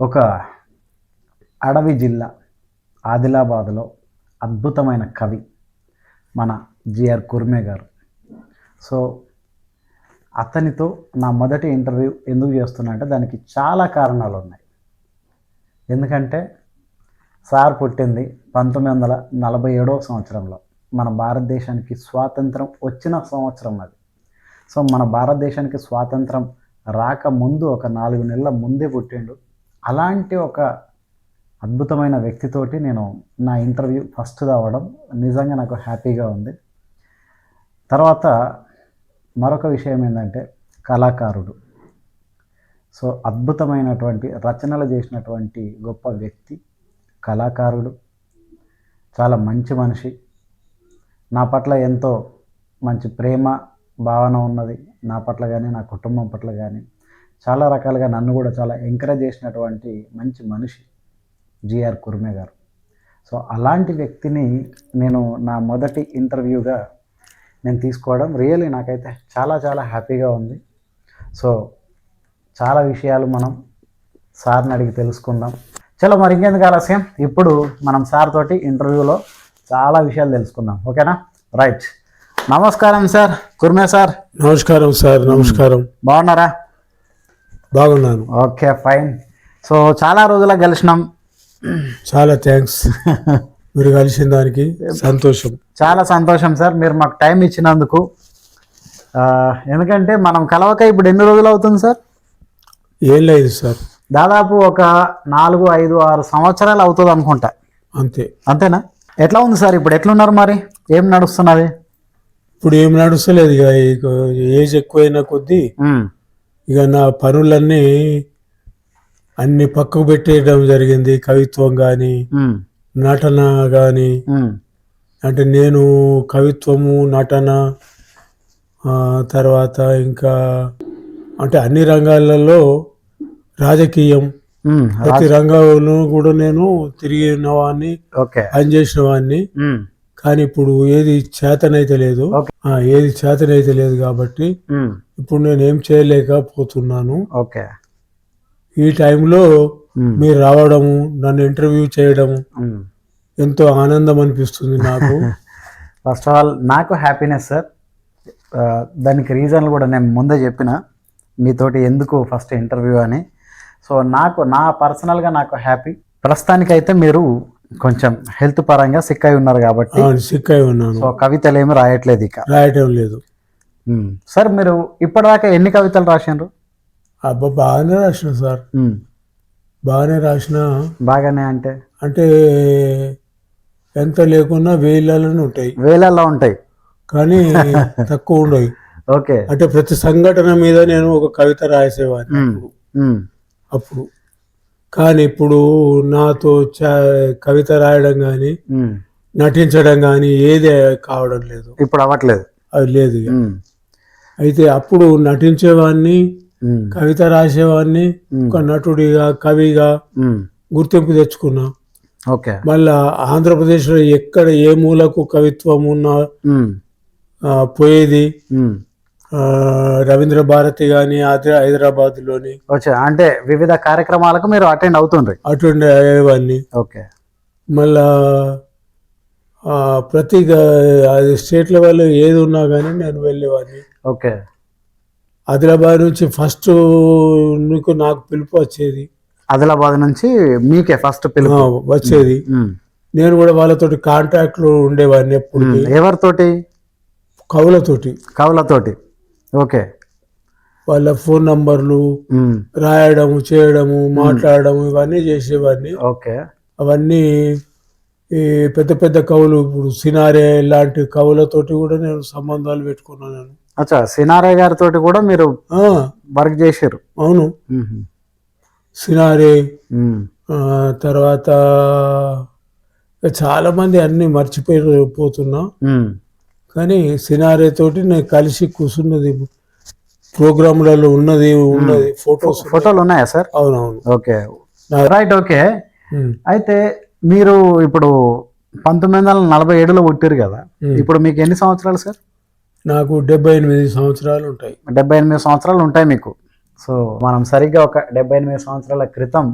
ఒక అడవి జిల్లా ఆదిలాబాద్లో అద్భుతమైన కవి మన జిఆర్ కుర్మే గారు. సో అతనితో నా మొదటి ఇంటర్వ్యూ ఎందుకు చేస్తున్నా అంటే దానికి చాలా కారణాలు ఉన్నాయి. ఎందుకంటే సార్ పుట్టింది 1947 సంవత్సరంలో. మన భారతదేశానికి స్వాతంత్రం వచ్చిన సంవత్సరం అది. సో మన భారతదేశానికి స్వాతంత్రం రాకముందు ఒక 4 నెలల ముందే పుట్టిండు. అలాంటి ఒక అద్భుతమైన వ్యక్తితోటి నేను నా ఇంటర్వ్యూ ఫస్ట్ రావడం నిజంగా నాకు హ్యాపీగా ఉంది. తర్వాత మరొక విషయం ఏంటంటే కళాకారుడు. సో అద్భుతమైనటువంటి రచనలు చేసినటువంటి గొప్ప వ్యక్తి, కళాకారుడు, చాలా మంచి మనిషి. నా పట్ల ఎంతో మంచి ప్రేమ భావన ఉన్నది, నా పట్ల కానీ నా కుటుంబం పట్ల కానీ. చాలా రకాలుగా నన్ను కూడా చాలా ఎంకరేజ్ చేసినటువంటి మంచి మనిషి జిఆర్ కుర్మే గారు. సో అలాంటి వ్యక్తిని నేను నా మొదటి ఇంటర్వ్యూగా నేను తీసుకోవడం రియల్లీ నాకైతే చాలా చాలా హ్యాపీగా ఉంది. సో చాలా విషయాలు మనం సార్ని అడిగి తెలుసుకుందాం. చలో మరి ఇంకెందుకు ఆలస్యం, ఇప్పుడు మనం సార్ తోటి ఇంటర్వ్యూలో చాలా విషయాలు తెలుసుకుందాం. ఓకేనా? రైట్. నమస్కారం సార్, కుర్మే సార్. నమస్కారం సార్. నమస్కారం. బాగున్నారా? బాగున్నాను. Okay, fine. సో చాలా రోజులకు కలిసినాం. చాలా థ్యాంక్స్ మీరు కలిసిన దానికి. సంతోషం, చాలా సంతోషం సార్ మీరు మాకు టైం ఇచ్చినందుకు. ఎందుకంటే మనం కలవక ఇప్పుడు ఎన్ని రోజులు అవుతుంది సార్? ఏం లేదు సార్, దాదాపు ఒక 4, 5, 6 సంవత్సరాలు అవుతుంది అనుకుంటా. అంతే. అంతేనా? ఎట్లా ఉంది సార్ ఇప్పుడు? ఎట్లున్నారు మరి? ఏం నడుస్తున్నది ఇప్పుడు? ఏం నడుస్తలేదు. ఇక ఏజ్ ఎక్కువైన కొద్దీ ఇక నా పనులన్నీ అన్ని పక్కకు పెట్టేయడం జరిగింది. కవిత్వం కానీ నటన కానీ. అంటే నేను కవిత్వము, నటన, తర్వాత ఇంకా అంటే అన్ని రంగాలలో, రాజకీయం, ప్రతి రంగంలో కూడా నేను తిరిగిన వాడిని, పనిచేసిన వాడిని. కానీ ఇప్పుడు ఏది చేతనైతే లేదు, కాబట్టి ఇప్పుడు నేను ఏం చేయలేకపోతున్నాను. ఈ టైంలో మీరు రావడము, నన్ను ఇంటర్వ్యూ చేయడము ఎంతో ఆనందం అనిపిస్తుంది నాకు. ఫస్ట్ ఆఫ్ ఆల్ నాకు హ్యాపీనెస్ సార్. దానికి రీజన్లు కూడా నేను ముందే చెప్పిన మీతోటి ఎందుకు ఫస్ట్ ఇంటర్వ్యూ అని. సో నా పర్సనల్గా నాకు హ్యాపీ. ప్రస్తుతానికైతే మీరు కొంచెం హెల్త్ పరంగా సిక్ అయి ఉన్నారు కాబట్టి. సిక్ అయి ఉన్నాను. సో కవితలు ఏమి రాయట్లేదు, ఇక రాయటం లేదు. సార్ మీరు ఇప్పటిదాకా ఎన్ని కవితలు రాసిండ్రు? అబ్బా, బాగానే రాసిన సార్. బాగానే రాసిన. బాగానే అంటే ఎంత లేకున్నా వేలల్లో ఉంటాయి, కానీ తక్కువ ఉండవు. ఓకే. అంటే ప్రతి సంఘటన మీద నేను ఒక కవిత రాసేవాడిని అప్పుడు. కానీ ఇప్పుడు నాతో కవిత రాయడం కానీ నటించడం కానీ ఏది కావడం లేదు. ఇప్పుడు అవ్వట్లేదు. అది లేదు. అయితే అప్పుడు నటించేవాడిని, కవిత రాసేవాడిని, ఒక నటుడిగా, కవిగా గుర్తింపు తెచ్చుకున్నా. మళ్ళా ఆంధ్రప్రదేశ్లో ఎక్కడ ఏ మూలకు కవిత్వం ఉన్నా పోయేది. రవీంద్ర భారతి గాని హైదరాబాద్ లోని అంటే వివిధ కార్యక్రమాలకు మీరు అటెండ్ అయ్యేవాడిని. మళ్ళా ప్రతి స్టేట్ లెవెల్ ఏది ఉన్నా కానీ నేను వెళ్ళేవాడిని. ఆదిలాబాద్ నుంచి ఫస్ట్ నాకు పిలుపు వచ్చేది. ఆదిలాబాద్ నుంచి మీకే ఫస్ట్ పిలుపు వచ్చేది. నేను కూడా వాళ్ళతోటి కాంటాక్ట్ లో ఉండేవాడిని ఎప్పుడు. ఎవరితోటి? కవులతోటి. ఓకే. వాళ్ళ ఫోన్ నంబర్లు రాయడము, చేయడము, మాట్లాడడం ఇవన్నీ చేసేవాడిని. అవన్నీ ఈ పెద్ద పెద్ద కవులు, ఇప్పుడు సినారే లాంటి కవులతోటి కూడా నేను సంబంధాలు పెట్టుకున్నాను. సినారే గారితో కూడా మీరు వర్క్ చేశారు? అవును. సినారే తర్వాత చాలా మంది అన్ని మర్చిపోతున్నా. కానీ సినారే తోటి నేను కలిసి కూర్చున్నది, ప్రోగ్రాంలలో ఉన్నది ఫోటోలు ఉన్నాయా సార్? అవునవును. Okay, right. ఓకే. అయితే మీరు ఇప్పుడు 1947లో పుట్టారు కదా, ఇప్పుడు మీకు ఎన్ని సంవత్సరాలు సార్? నాకు 78 సంవత్సరాలు ఉంటాయి. 78 సంవత్సరాలు ఉంటాయి మీకు. సో మనం సరిగ్గా ఒక 78 సంవత్సరాల క్రితం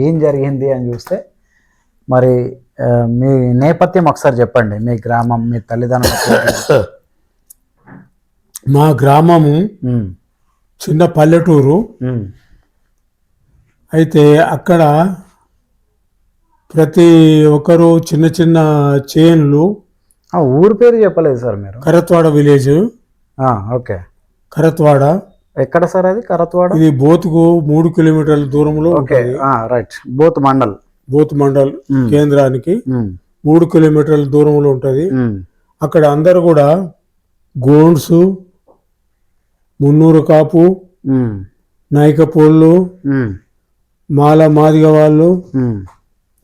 ఏం జరిగింది అని చూస్తే మరి మీ నేపథ్యం ఒకసారి చెప్పండి, మీ గ్రామం, మీ తల్లిదండ్రులు. మా గ్రామము చిన్న పల్లెటూరు. అయితే అక్కడ ప్రతి ఒక్కరు చిన్న చిన్న చేన్లు. ఊరు పేరు చెప్పలేదు సార్ మీరు. కరత్వాడ విలేజ్. ఓకే. కరత్వాడ ఎక్కడ సార్ అది? కరత్వాడ ఇది బోత్కు 3 కిలోమీటర్ల దూరంలో. Okay, right. బోత్ మండల్ కేంద్రానికి 3 కిలోమీటర్ల దూరంలో ఉంటది. అక్కడ అందరు కూడా గోండ్స్, మున్నూరు కాపు, నాయకపోళ్ళు, మాదిగ వాళ్ళు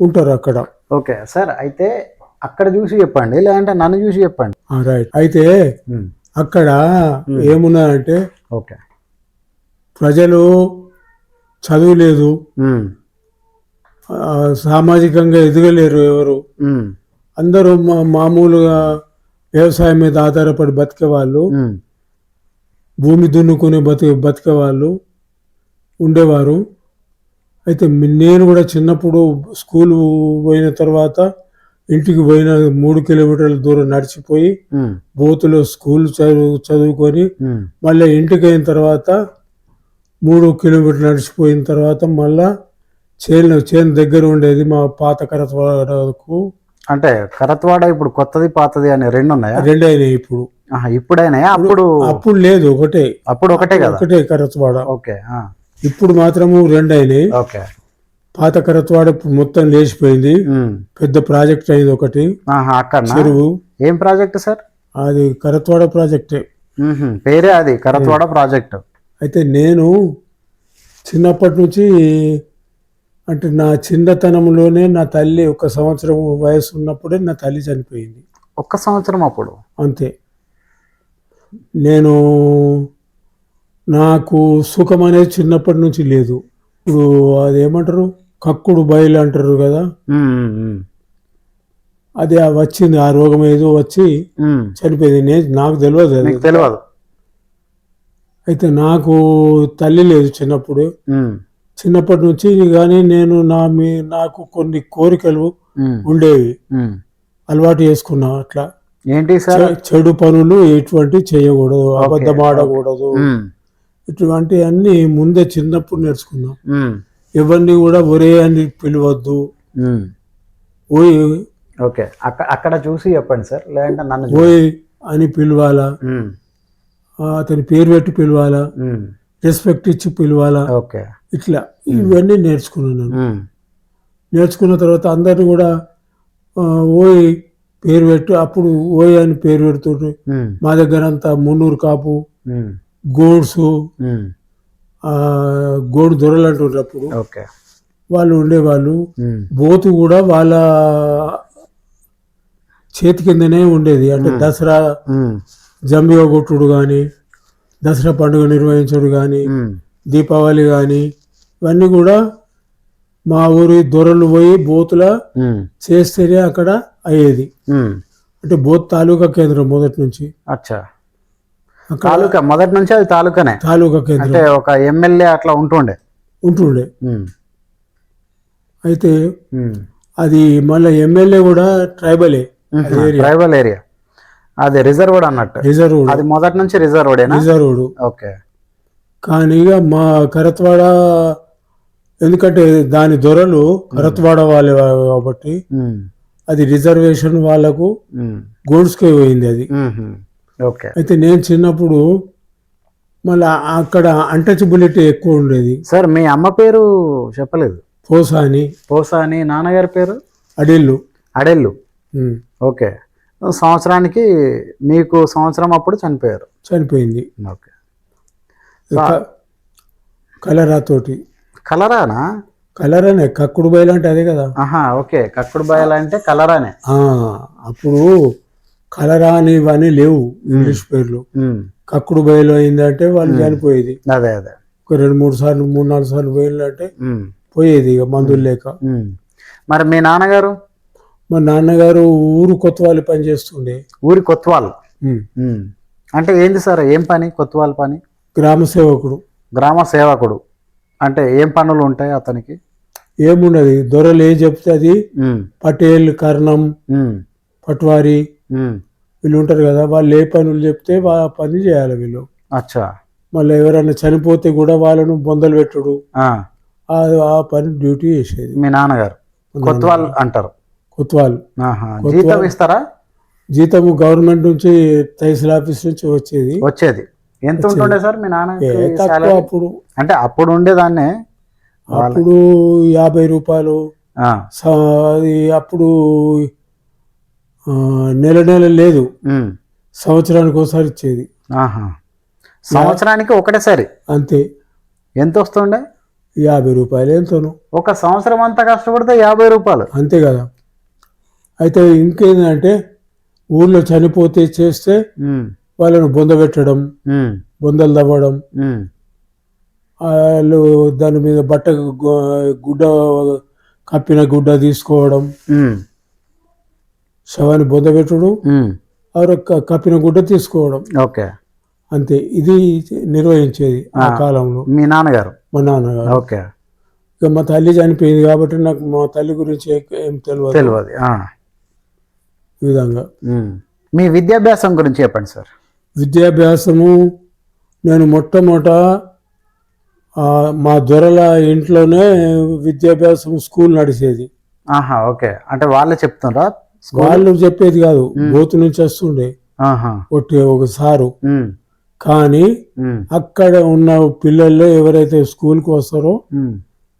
ఉంటారు అక్కడ. ఓకే సార్, అయితే అక్కడ చూసి చెప్పండి, లేదంటే నన్ను చూసి చెప్పండి. రైట్. అయితే అక్కడ ఏమున్నాయంటే ఓకే, ప్రజలు చదువు లేదు, సామాజికంగా ఎదగలేరు ఎవరు. అందరూ మామూలుగా వ్యవసాయం మీద ఆధారపడి బతికే వాళ్ళు, భూమి దున్నుకుని బతికే వాళ్ళు ఉండేవారు. అయితే నేను కూడా చిన్నప్పుడు స్కూల్ పోయిన తర్వాత ఇంటికి పోయిన 3 కిలోమీటర్ల దూరం నడిచిపోయి బోతులో స్కూల్ చదువుకొని మళ్ళీ ఇంటికి అయిన తర్వాత 3 కిలోమీటర్లు నడిచిపోయిన తర్వాత మళ్ళా చేను దగ్గర ఉండేది మా పాత కరత్వాడకు. అంటే కరత్వాడ ఇప్పుడు కొత్తది పాతది అని రెండు ఉన్నాయా? రెండు అయినాయి ఇప్పుడు. ఇప్పుడైనాయా? అప్పుడు లేదు, ఒకటే. అప్పుడు ఒకటే కదా? ఒకటే కరత్వాడ. ఓకే. ఇప్పుడు మాత్రము 2 అయినాయి. ఓకే. పాత కరత్వాడ మొత్తం లేచిపోయింది. పెద్ద ప్రాజెక్ట్ అయింది ఒకటి అక్కడ చెరువు. ఏం ప్రాజెక్ట్ సార్ అది? కరత్వాడ ప్రాజెక్టే, పేరే అది, కరత్వాడ ప్రాజెక్ట్. అయితే నేను చిన్నప్పటి నుంచి, అంటే నా చిన్నతనంలోనే నా తల్లి 1 సంవత్సరం వయసు ఉన్నప్పుడే నా తల్లి చనిపోయింది. 1 సంవత్సరం అప్పుడు? అంతే. నాకు సుఖం అనేది చిన్నప్పటి నుంచి లేదు. ఇప్పుడు అదేమంటారు, కక్కుడు బయలు అంటారు కదా, అది వచ్చింది. ఆ రోగం ఏదో వచ్చి చనిపోయింది. నాకు తెలియదు. అయితే నాకు తల్లి లేదు చిన్నప్పటి నుంచి. కానీ నేను నాకు కొన్ని కోరికలు ఉండేవి, అలవాటు చేసుకున్నా. అట్లా ఏంటి సార్? చెడు పనులు ఎటువంటి చేయకూడదు, అబద్ధం ఆడకూడదు, ఇటువంటి అన్ని ముందే చిన్నప్పుడు నేర్చుకున్నాం. ఎవరిని కూడా ఒరే అని పిలవద్దు. ఓయ్. ఓకే, అక్కడ చూసి చెప్పండి సార్, లేదంటే నన్ను ఓయ్ అని పిలవాలా, అతని పేరు పెట్టి పిలవాలా, రెస్పెక్ట్ ఇచ్చి పిలవాలా. ఓకే. ఇట్లా ఇవన్నీ నేర్చుకున్నాను. నేర్చుకున్న తర్వాత అందరిని కూడా ఓయ్ పేరు పెట్టు. అప్పుడు ఓయ్ అని పేరు పెడుతుండ్రు. మా దగ్గర అంతా మున్నూరు కాపు, గోడ్స్, గోడు దొరలు అంటుండ్రు అప్పుడు. వాళ్ళు ఉండేవాళ్ళు. బోతు కూడా వాళ్ళ చేతి కిందనే ఉండేది. అంటే దసరా జంబిగా కొట్టుడు కానీ, దసరా పండుగ నిర్వహించుడు కానీ, దీపావళి కానీ, ఇవన్నీ కూడా మా ఊరి దొరలు పోయి బోతుల చేస్తేనే అక్కడ అయ్యేది. అంటే బోత్ తాలూకా కేంద్రం మొదటి నుంచి. అచ్చా, తాలూకా మొదటి నుంచి అది తాలూకానే? తాలూకా కేంద్రం. అంటే ఒక ఎమ్మెల్యే అట్లా ఉంటుండే. అయితే అది మళ్ళీ ఎమ్మెల్యే కూడా ట్రైబల్ ఏరియా. అది రిజర్వ్డ్ అన్నట్టు. రిజర్వ్డ్. అది మొదటి నుంచి రిజర్వ్డ్. ఓకే. కానీ ఇక మా కరత్వాడ, ఎందుకంటే దాని దొరలు కరత్వాడ వాళ్ళే కాబట్టి అది రిజర్వేషన్ వాళ్ళకు గోడ్స్కే పోయింది అది. ఓకే. అయితే నేను చిన్నప్పుడు మళ్ళీ అక్కడ అన్టచబిలిటీ ఎక్కువ ఉండేది. సార్, మీ అమ్మ పేరు చెప్పలేదు? పోసాని. నాన్నగారి పేరు? అడెల్లు. ఓకే. సంవత్సరానికి మీకు సంవత్సరం అప్పుడు చనిపోయింది. ఓకే. కలరా తోటి. కలరానే కక్కుడు బయలు అంటే అదే కదా. ఓకే, కక్కుడు బయలు అంటే కలరానే. అప్పుడు కలరా అని ఇవన్నీ లేవు ఇంగ్లీష్ పేర్లు. కక్కుడు బయలు అయిందంటే వాళ్ళు చనిపోయేది. అదే ఒక 2-3 సార్లు 3-4 సార్లు పోయిందంటే పోయేది ఇక మందులు లేక. మరి మీ నాన్నగారు? మా నాన్నగారు ఊరు కొత్తవాళ్ళు పని చేస్తుండే. ఊరి కొత్తవాళ్ళు అంటే ఏంది సార్? ఏం పని కొత్తవాళ్ళ పని? గ్రామ సేవకుడు. అంటే ఏం పనులు ఉంటాయి అతనికి? ఏమున్నది, దొరలు ఏం చెప్తే అది ఉమ్, పటేల్, కర్ణం, ఉమ్, పట్వారి ఉమ్. వీళ్ళు ఉంటారు కదా, వాళ్ళు ఏ పనులు చెప్తే ఆ పని చేయాలి వీళ్ళు. అచ్చా. మళ్ళీ ఎవరైనా చనిపోతే కూడా వాళ్ళను బొందలు పెట్టుడు, ఆ, ఆ పని డ్యూటీ చేసేది మీ నాన్నగారు కొత్వాల్ అంటారు. కొత్వాల్. ఆహా. జీతం ఇస్తారా? జీతము గవర్నమెంట్ నుంచి తహసీల్ ఆఫీస్ నుంచి వచ్చేది. వచ్చేది ఎంత ఉంటుండే సార్ మీ నాన్నకి తక్కువ salary? అప్పుడు. అంటే అప్పుడు ఉండేదాన్నే. అప్పుడు 50 రూపాయలు. ఆ, అది అప్పుడు నెల నెల లేదు, ఉమ్, సంవత్సరానికి ఒకసారి ఇచ్చేది. ఆహా. సంవత్సరానికి ఒకటేసారి అంతే. ఎంత వస్తుండే? 50 రూపాయలు ఎంతను. ఒక సంవత్సరం అంతా కష్టపడితే 50 రూపాయలు. అంతే కదా. అయితే ఇంకేంటంటే ఊళ్ళో చనిపోతే చేస్తే ఉమ్, వాళ్ళను బొంద పెట్టడం, ఉమ్, బొందలు తవ్వడం, ఉమ్, వాళ్ళు దాని మీద బట్ట గుడ్డ కప్పిన గుడ్డ తీసుకోవడం, ఉమ్, శవాన్ని బొంద పెట్టడం, ఉమ్. కప్పిన గుడ్డ తీసుకోవడం. ఓకే. అంతే. ఇది నిర్వహించేది ఆ కాలంలో మీ నాన్నగారు. మా నాన్నగారు. ఓకే. ఇక మా తల్లి చనిపోయింది కాబట్టి నాకు మా తల్లి గురించి ఏం తెలియదు. ఆ. ఈ విధంగా. ఉమ్. మీ విద్యాభ్యాసం గురించి చెప్పండి సార్. విద్యాభ్యాసము నేను మొట్టమొదట మా దొరల ఇంట్లోనే విద్యాభ్యాసం స్కూల్ నడిచేది. ఆహా. ఓకే. అంటే వాళ్ళే చెప్తున్నారా? వాళ్ళు చెప్పేది కాదు, బోతు నుంచి వస్తుండే ఆహా. ఒక సారు. ఉమ్, కానీ ఉమ్, అక్కడ ఉన్న పిల్లల్లో ఎవరైతే స్కూల్కి వస్తారో ఉమ్.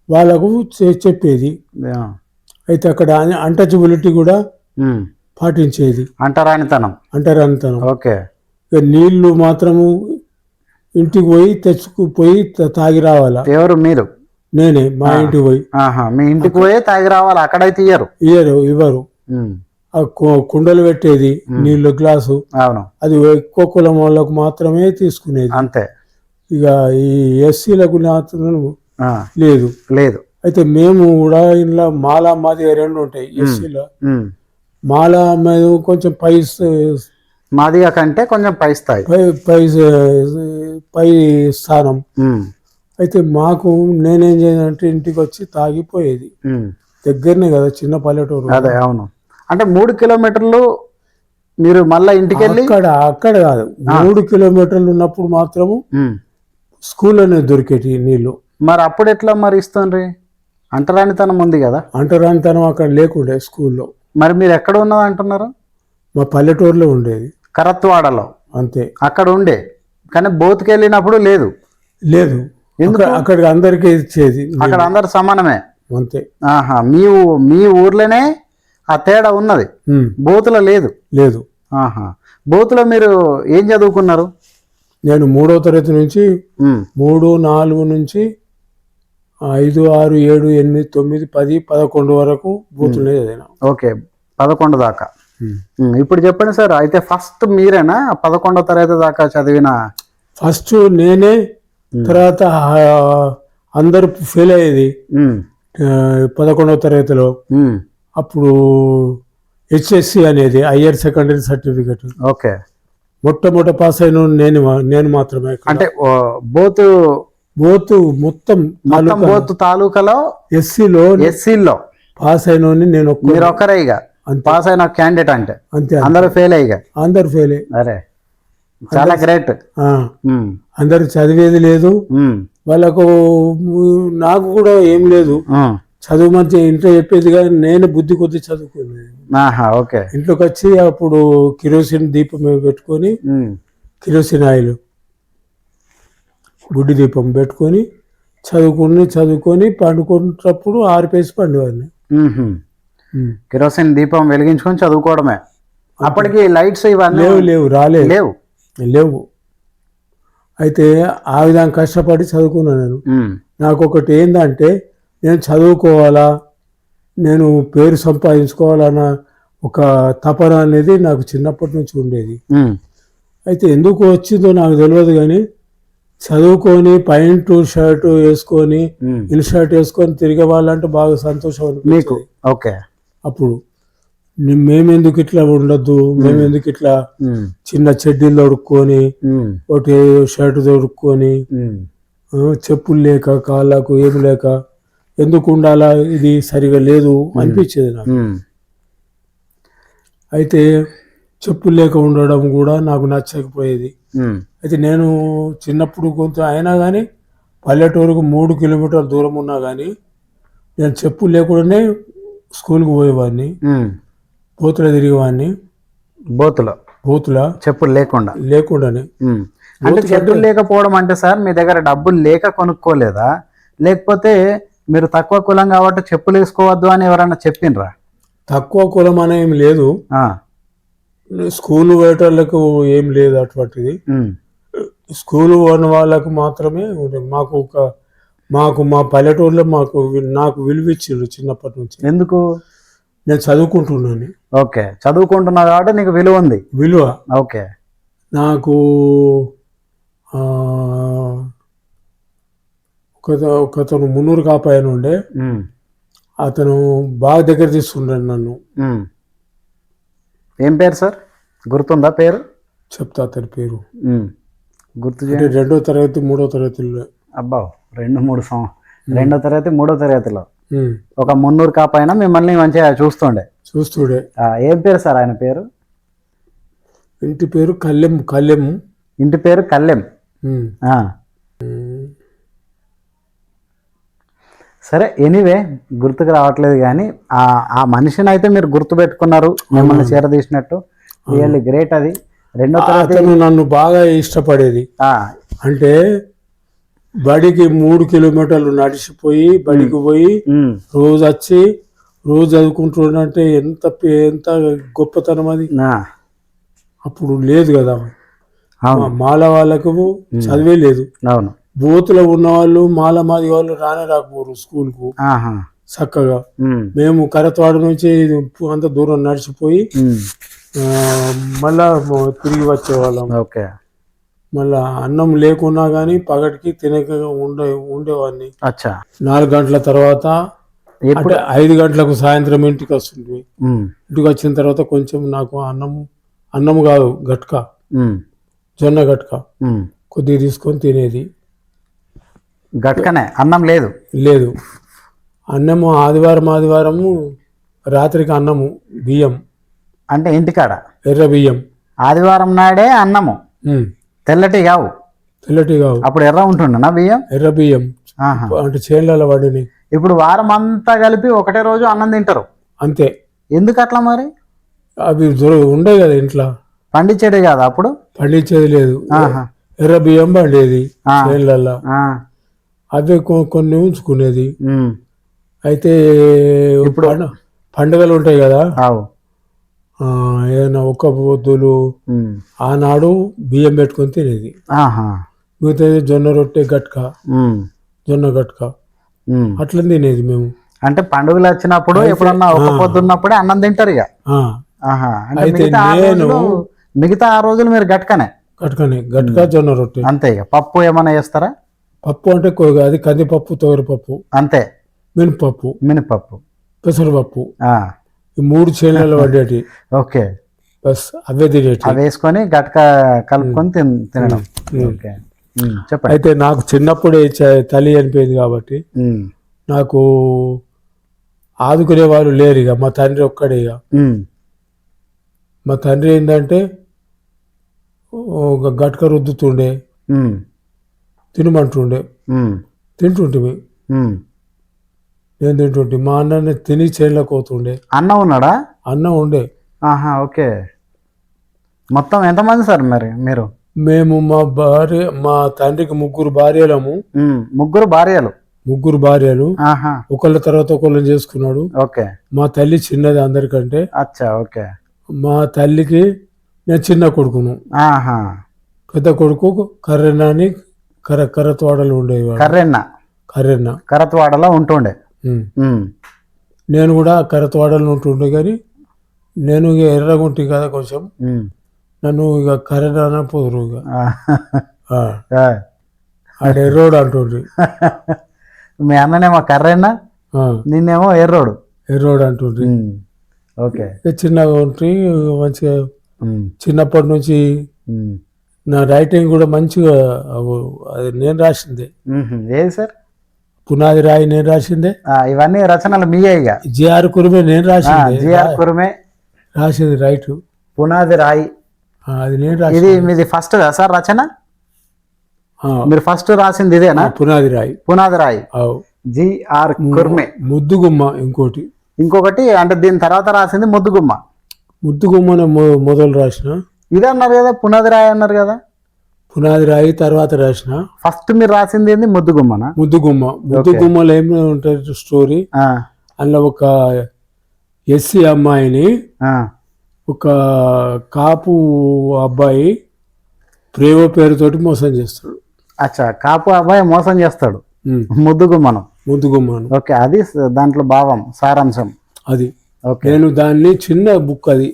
వాళ్ళకు చెప్పేది. ఆ. అయితే అక్కడ అన్టచబిలిటీ కూడా ఉమ్. పాటించేది. అంటరానితనం. అంటరానితనం. ఓకే. ఇక నీళ్లు మాత్రము ఇంటికి పోయి తెచ్చుకుపోయి తాగి రావాలా. ఎవరు? మీరు? నేనే మా ఇంటికి పోయి. ఆహా. మీ ఇంటికి పోయి తాగి రావాలి, అక్కడైతే ఇవ్వరు. ఉమ్. ఆ కుండలు పెట్టేది నీళ్ళు గ్లాసు, అవును. అది ఎక్కువ కులం వాళ్ళకు మాత్రమే తీసుకునేది. అంతే. ఇక ఈ ఎస్సీలకు మాత్రం ఆ. లేదు. లేదు. అయితే మేము కూడా ఇంట్లో మాలా మాది 2 ఉంటాయి ఎస్సీలో. ఉమ్. మాలా మేము కొంచెం మాదిగా కంటే కొంచెం పై స్థాయి, పై స్థానం. ఉమ్, అయితే మాకు నేనేం చేయాలంటే ఇంటికి వచ్చి తాగిపోయేది. ఉమ్. దగ్గరనే కదా, చిన్న పల్లెటూరు. అదే. అవును. అంటే 3 కిలోమీటర్లు మీరు మళ్ళా ఇంటికి వెళ్ళి అక్కడ కాదు, 3 కిలోమీటర్లు ఉన్నప్పుడు మాత్రము ఉమ్. స్కూల్ అనేది దొరికేటి నీళ్ళు. మరి అప్పుడు ఎట్లా మరి ఇస్తుంది? అంటరానితనం ఉంది కదా. అంటరానితనం అక్కడ లేకుండే స్కూల్లో. మరి మీరు ఎక్కడ ఉన్నది అంటున్నారు? మా పల్లెటూరులో ఉండేది. కరత్వాడలో. అంతే. అక్కడ ఉండే, కానీ బోతుకి వెళ్ళినప్పుడు లేదు. లేదు. అక్కడికి అందరికీ ఇచ్చేది. అక్కడ అందరు సమానమే. అంతే. ఆహా. మీ ఊర్లోనే ఆ తేడా ఉన్నది, బోతులో లేదు. లేదు. ఆహా. బోతులో మీరు ఏం చదువుకున్నారు? నేను 3వ తరగతి నుంచి 3, 4 నుంచి 5, 6, 7, 8, 9, 10, 11 వరకు బూతులే చదివినా. ఓకే. 11 దాకా. ఇప్పుడు చెప్పండి సార్, అయితే ఫస్ట్ మీరేనా 11వ తరగతి దాకా చదివిన? ఫస్ట్ నేనే. తర్వాత అందరు ఫెయిల్ అయ్యేది 11వ తరగతిలో. అప్పుడు HSC అనేది హయ్యర్ సెకండరీ సర్టిఫికెట్. ఓకే. మొట్టమొదట పాస్ అయిన నేను మాత్రమే. అంటే బోతు మొత్తం బోతు తాలూకాలో ఎస్సీలో పాస్ అయిన నేను. మీరు ఒక్కరే ఇక పాస్ అయిన క్యాండిడేట్ అంటే? అంతే. అందరూ ఫెయిల్ అయ్యి? అందరు ఫెయిల్. అరే, చాలా గ్రేట్. అందరు చదివేది లేదు వాళ్ళకు. నాకు కూడా ఏం లేదు, చదువు మంచి ఇంట్లో చెప్పేది కానీ నేను బుద్ధి కొద్ది చదువుకునేది. ఓకే. ఇంట్లోకి వచ్చి అప్పుడు కిరోసిన్ దీపం పెట్టుకొని, కిరోసిన్ ఆయిల్ గుడ్డి దీపం పెట్టుకొని చదువుకొని పండుకున్నప్పుడు ఆరిపేసి పండేవాడిని. కిరోసిన్ దీపం వెలిగించుకొని చదువుకోవడమే. అప్పటికి లైట్స్ ఇవన్నీ లేవు. అయితే ఆ విధంగా కష్టపడి చదువుకున్నాను నేను. నాకు ఒకటి ఏంటంటే, నేను చదువుకోవాలా, నేను పేరు సంపాదించుకోవాలన్న ఒక తపన అనేది నాకు చిన్నప్పటి నుంచి ఉండేది. అయితే ఎందుకు వచ్చిందో నాకు తెలియదు కానీ చదువుకొని ప్యాంట్ షర్ట్ వేసుకొని ఇన్షర్ట్ వేసుకొని తిరిగే వాళ్ళంటే బాగా సంతోషం మీకు. ఓకే. అప్పుడు మేమెందుకు ఇట్లా ఉండద్దు, మేమెందుకు ఇట్లా చిన్న చెడ్డీలు తొడుక్కొని ఒకటి షర్ట్ తొడుక్కొని చెప్పులు లేక కాళ్ళకు ఏమి లేక ఎందుకు ఉండాలా, ఇది సరిగా లేదు అనిపించేది నాకు. అయితే చెప్పులు లేక ఉండడం కూడా నాకు నచ్చకపోయేది. అయితే నేను చిన్నప్పుడు కొంచెం అయినా కానీ పల్లెటూరుకు 3 కిలోమీటర్ల దూరం ఉన్నా కానీ నేను చెప్పులు లేకుండానే స్కూల్కి పోయేవాడిని, బూతులో తిరిగేవాడిని. బూతుల చెప్పులు లేకుండానే. అంటే చెప్పులు లేకపోవడం అంటే సార్ మీ దగ్గర డబ్బులు లేక కొనుక్కోలేదా, లేకపోతే మీరు తక్కువ కులం కాబట్టి చెప్పులు వేసుకోవద్దు అని ఎవరన్నా చెప్పిండ్రా? తక్కువ కులం అనే ఏం లేదు, స్కూల్ పోయేటోళ్ళకు ఏం లేదు అటువంటిది. స్కూల్ పోయిన వాళ్ళకు మాత్రమే మాకు మా పల్లెటూరులో నాకు విలువ ఇచ్చిండ్రు చిన్నప్పటి నుంచి. ఎందుకు? నేను చదువుకుంటున్నాను. ఓకే, చదువుకుంటున్నావు కాబట్టి నీకు విలువ ఉంది. విలువ ఓకే. నాకు ఒకతను మున్నూరు కాపాయన ఉండే, అతను బాగా దగ్గర తీసుకుంటాడు నన్ను. ఏం పేరు సార్, గుర్తుందా పేరు? చెప్తా అతని పేరు. గుర్తు 2వ తరగతి 3వ తరగతిలో. అబ్బా, 2వ తరగతి 3వ తరగతిలో ఒక మున్నూరు కాపాయన మిమ్మల్ని మంచిగా చూస్తుండే. ఏం పేరు సార్ ఆయన పేరు? ఇంటి పేరు కల్లెం. ఇంటి పేరు కల్లెం. సరే, ఎనీవే గుర్తుకు రావట్లేదు కానీ ఆ మనిషిని అయితే మీరు గుర్తు పెట్టుకున్నారు, మిమ్మల్ని చేరదీసినట్టు. Really great. అది 2వ తరగతి నన్ను బాగా ఇష్టపడేది. అంటే బడికి 3 కిలోమీటర్లు నడిచిపోయి బడికి పోయి రోజు వచ్చి రోజు చదువుకుంటుంటే ఎంత గొప్పతనం అది. అప్పుడు లేదు కదా, మాల వాళ్ళకు చదివే లేదు. అవును, బూతులో ఉన్న వాళ్ళు మాది వాళ్ళు రాకపోరు స్కూల్కు చక్కగా. మేము కరత్వాడ నుంచి అంత దూరం నడిచిపోయి మళ్ళా తిరిగి వచ్చేవాళ్ళం. ఓకే. మళ్ళా అన్నం లేకున్నా కానీ పగటికి తినక ఉండేవాడిని. 4 గంటల తర్వాత, 5 గంటలకు సాయంత్రం ఇంటికి వస్తుంది. ఇంటికి వచ్చిన తర్వాత కొంచెం నాకు అన్నం కాదు, గట్క, జొన్న గట్క కొద్దిగా తీసుకొని తినేది. గట్కనే, అన్నం లేదు. అన్నము ఆదివారము రాత్రికి అన్నము, బియ్యం. అంటే ఇంటికాడ ఎర్ర బియ్యం. ఆదివారం నాడే అన్నము, తెల్లటి కావు. అప్పుడు ఎర్ర ఉంటుండనా బియ్యం? ఎర్ర బియ్యం అంటే చేనులలో పడిని. ఇప్పుడు వారం అంతా కలిపి ఒకటే రోజు అన్నం తింటారు అంతే. ఎందుకు అట్లా మరి? అవి ఉండే కదా ఇంట్లో, పండించేది కాదు అప్పుడు? పండించేది లేదు, ఎర్ర బియ్యం పండేది చేనులలో. అవి కొన్ని ఉంచుకునేది. అయితే ఇప్పుడు పండుగలు ఉంటాయి కదా, ఏదైనా ఒక్క పొద్దులు ఆనాడు బియ్యం పెట్టుకొని తినేది. మిగతా జొన్న రొట్టె గట్క, జొన్న గట్క అట్లా తినేది మేము. అంటే పండుగలు వచ్చినప్పుడు ఎప్పుడన్నా ఒక పొద్దున్నప్పుడే అన్నం తింటారు ఇక. అయితే మిగతా 6 రోజులు మీరు గట్క జొన్న రొట్టె అంతే. ఇక పప్పు ఏమైనా చేస్తారా? పప్పు అంటే అది కందిపప్పు, తోగరిపప్పు అంతే. మినపప్పు, పెసరపప్పు, 3 చేనులలో పడేటి. ఓకే. బస్ అవే తినేటి. అవి వేసుకొని గట్క కలుపుకొని తినడం. ఓకే, చెప్పండి. అయితే నాకు చిన్నప్పుడే తల్లి చనిపోయింది కాబట్టి నాకు ఆదుకునే వాళ్ళు లేరు. ఇక మా తండ్రి ఒక్కడే. ఇక మా తండ్రి ఏంటంటే ఒక గట్క రుద్దుతుండే, తినమంటుండే, తింటుంటివి. నేను తింటుంటే మా అన్నని తిని చేనులకు పోతుండే. అన్న ఉన్నాడా? అన్న ఉండే. ఓకే. మొత్తం ఎంతమంది సార్ మరి మీరు? మేము మా తండ్రికి 3 భార్యలము. 3 భార్యలు. ఒకళ్ళ తర్వాత ఒకళ్ళని చేసుకున్నాడు. ఓకే. మా తల్లి చిన్నది అందరికంటే. ఓకే. మా తల్లికి నేను చిన్న కొడుకును. పెద్ద కొడుకు కర్రెన్న అని కరత్వాడలో ఉండేవాడు. కరత్వాడలో ఉంటుండే. నేను కూడా కరత్వాడలో ఉంటుండే, కానీ నేను ఇక ఎర్రగుంటి కదా కొంచెం, నన్ను ఇక కర్రెన్న పోదురు. ఇక ఆడ ఎర్రోడు అంటుండ్రి. మీ అన్ననేమో కర్రెన్న, నిన్నేమో ఎర్రోడు అంటుండ్రి. ఓకే. చిన్నగా ఉంటే మంచిగా చిన్నప్పటి నుంచి నా రైటింగ్ కూడా మంచిగా అది నేను రాసిందే. ఏది సార్? పునాది రాయి నేను రాసిందే. ఇవన్నీ రచనలు మీయే ఇక. జిఆర్ కుర్మే నేను రాసింది. జిఆర్ కుర్మే రాసింది రైట్. పునాది రాయి అది నేను ఇది రాసింది. మీది ఫస్ట్ కదా సార్ రచన? మీరు ఫస్ట్ రాసింది ఇదేనా? పునాది రాయి. పునాది రాయి జిఆర్ కుర్మే. ముద్దుగుమ్మ ఇంకొకటి అంటే దీని తర్వాత రాసింది ముద్దుగుమ్మ. ముద్దుగుమ్మనే మొదలు రాసిన. ఇది అన్నారు కదా పునాది రాయి అన్నారు కదా. పునాది రాయి తర్వాత రాసిన. ఫస్ట్ మీరు రాసింది ఏంది ముద్దుగుమ్మనా? ముద్దుగుమ్మలో ఏమి ఉంటుంది స్టోరీ, అందులో ఒక ఎస్సీ అమ్మాయిని ఒక కాపు అబ్బాయి ప్రేమ పేరుతోటి మోసం చేస్తాడు. అచ్చా, కాపు అబ్బాయి మోసం చేస్తాడు. ముద్దుగుమ్మను. ఓకే, అది దాంట్లో భావం సారాంశం అది. నేను దాన్ని చిన్న బుక్, అది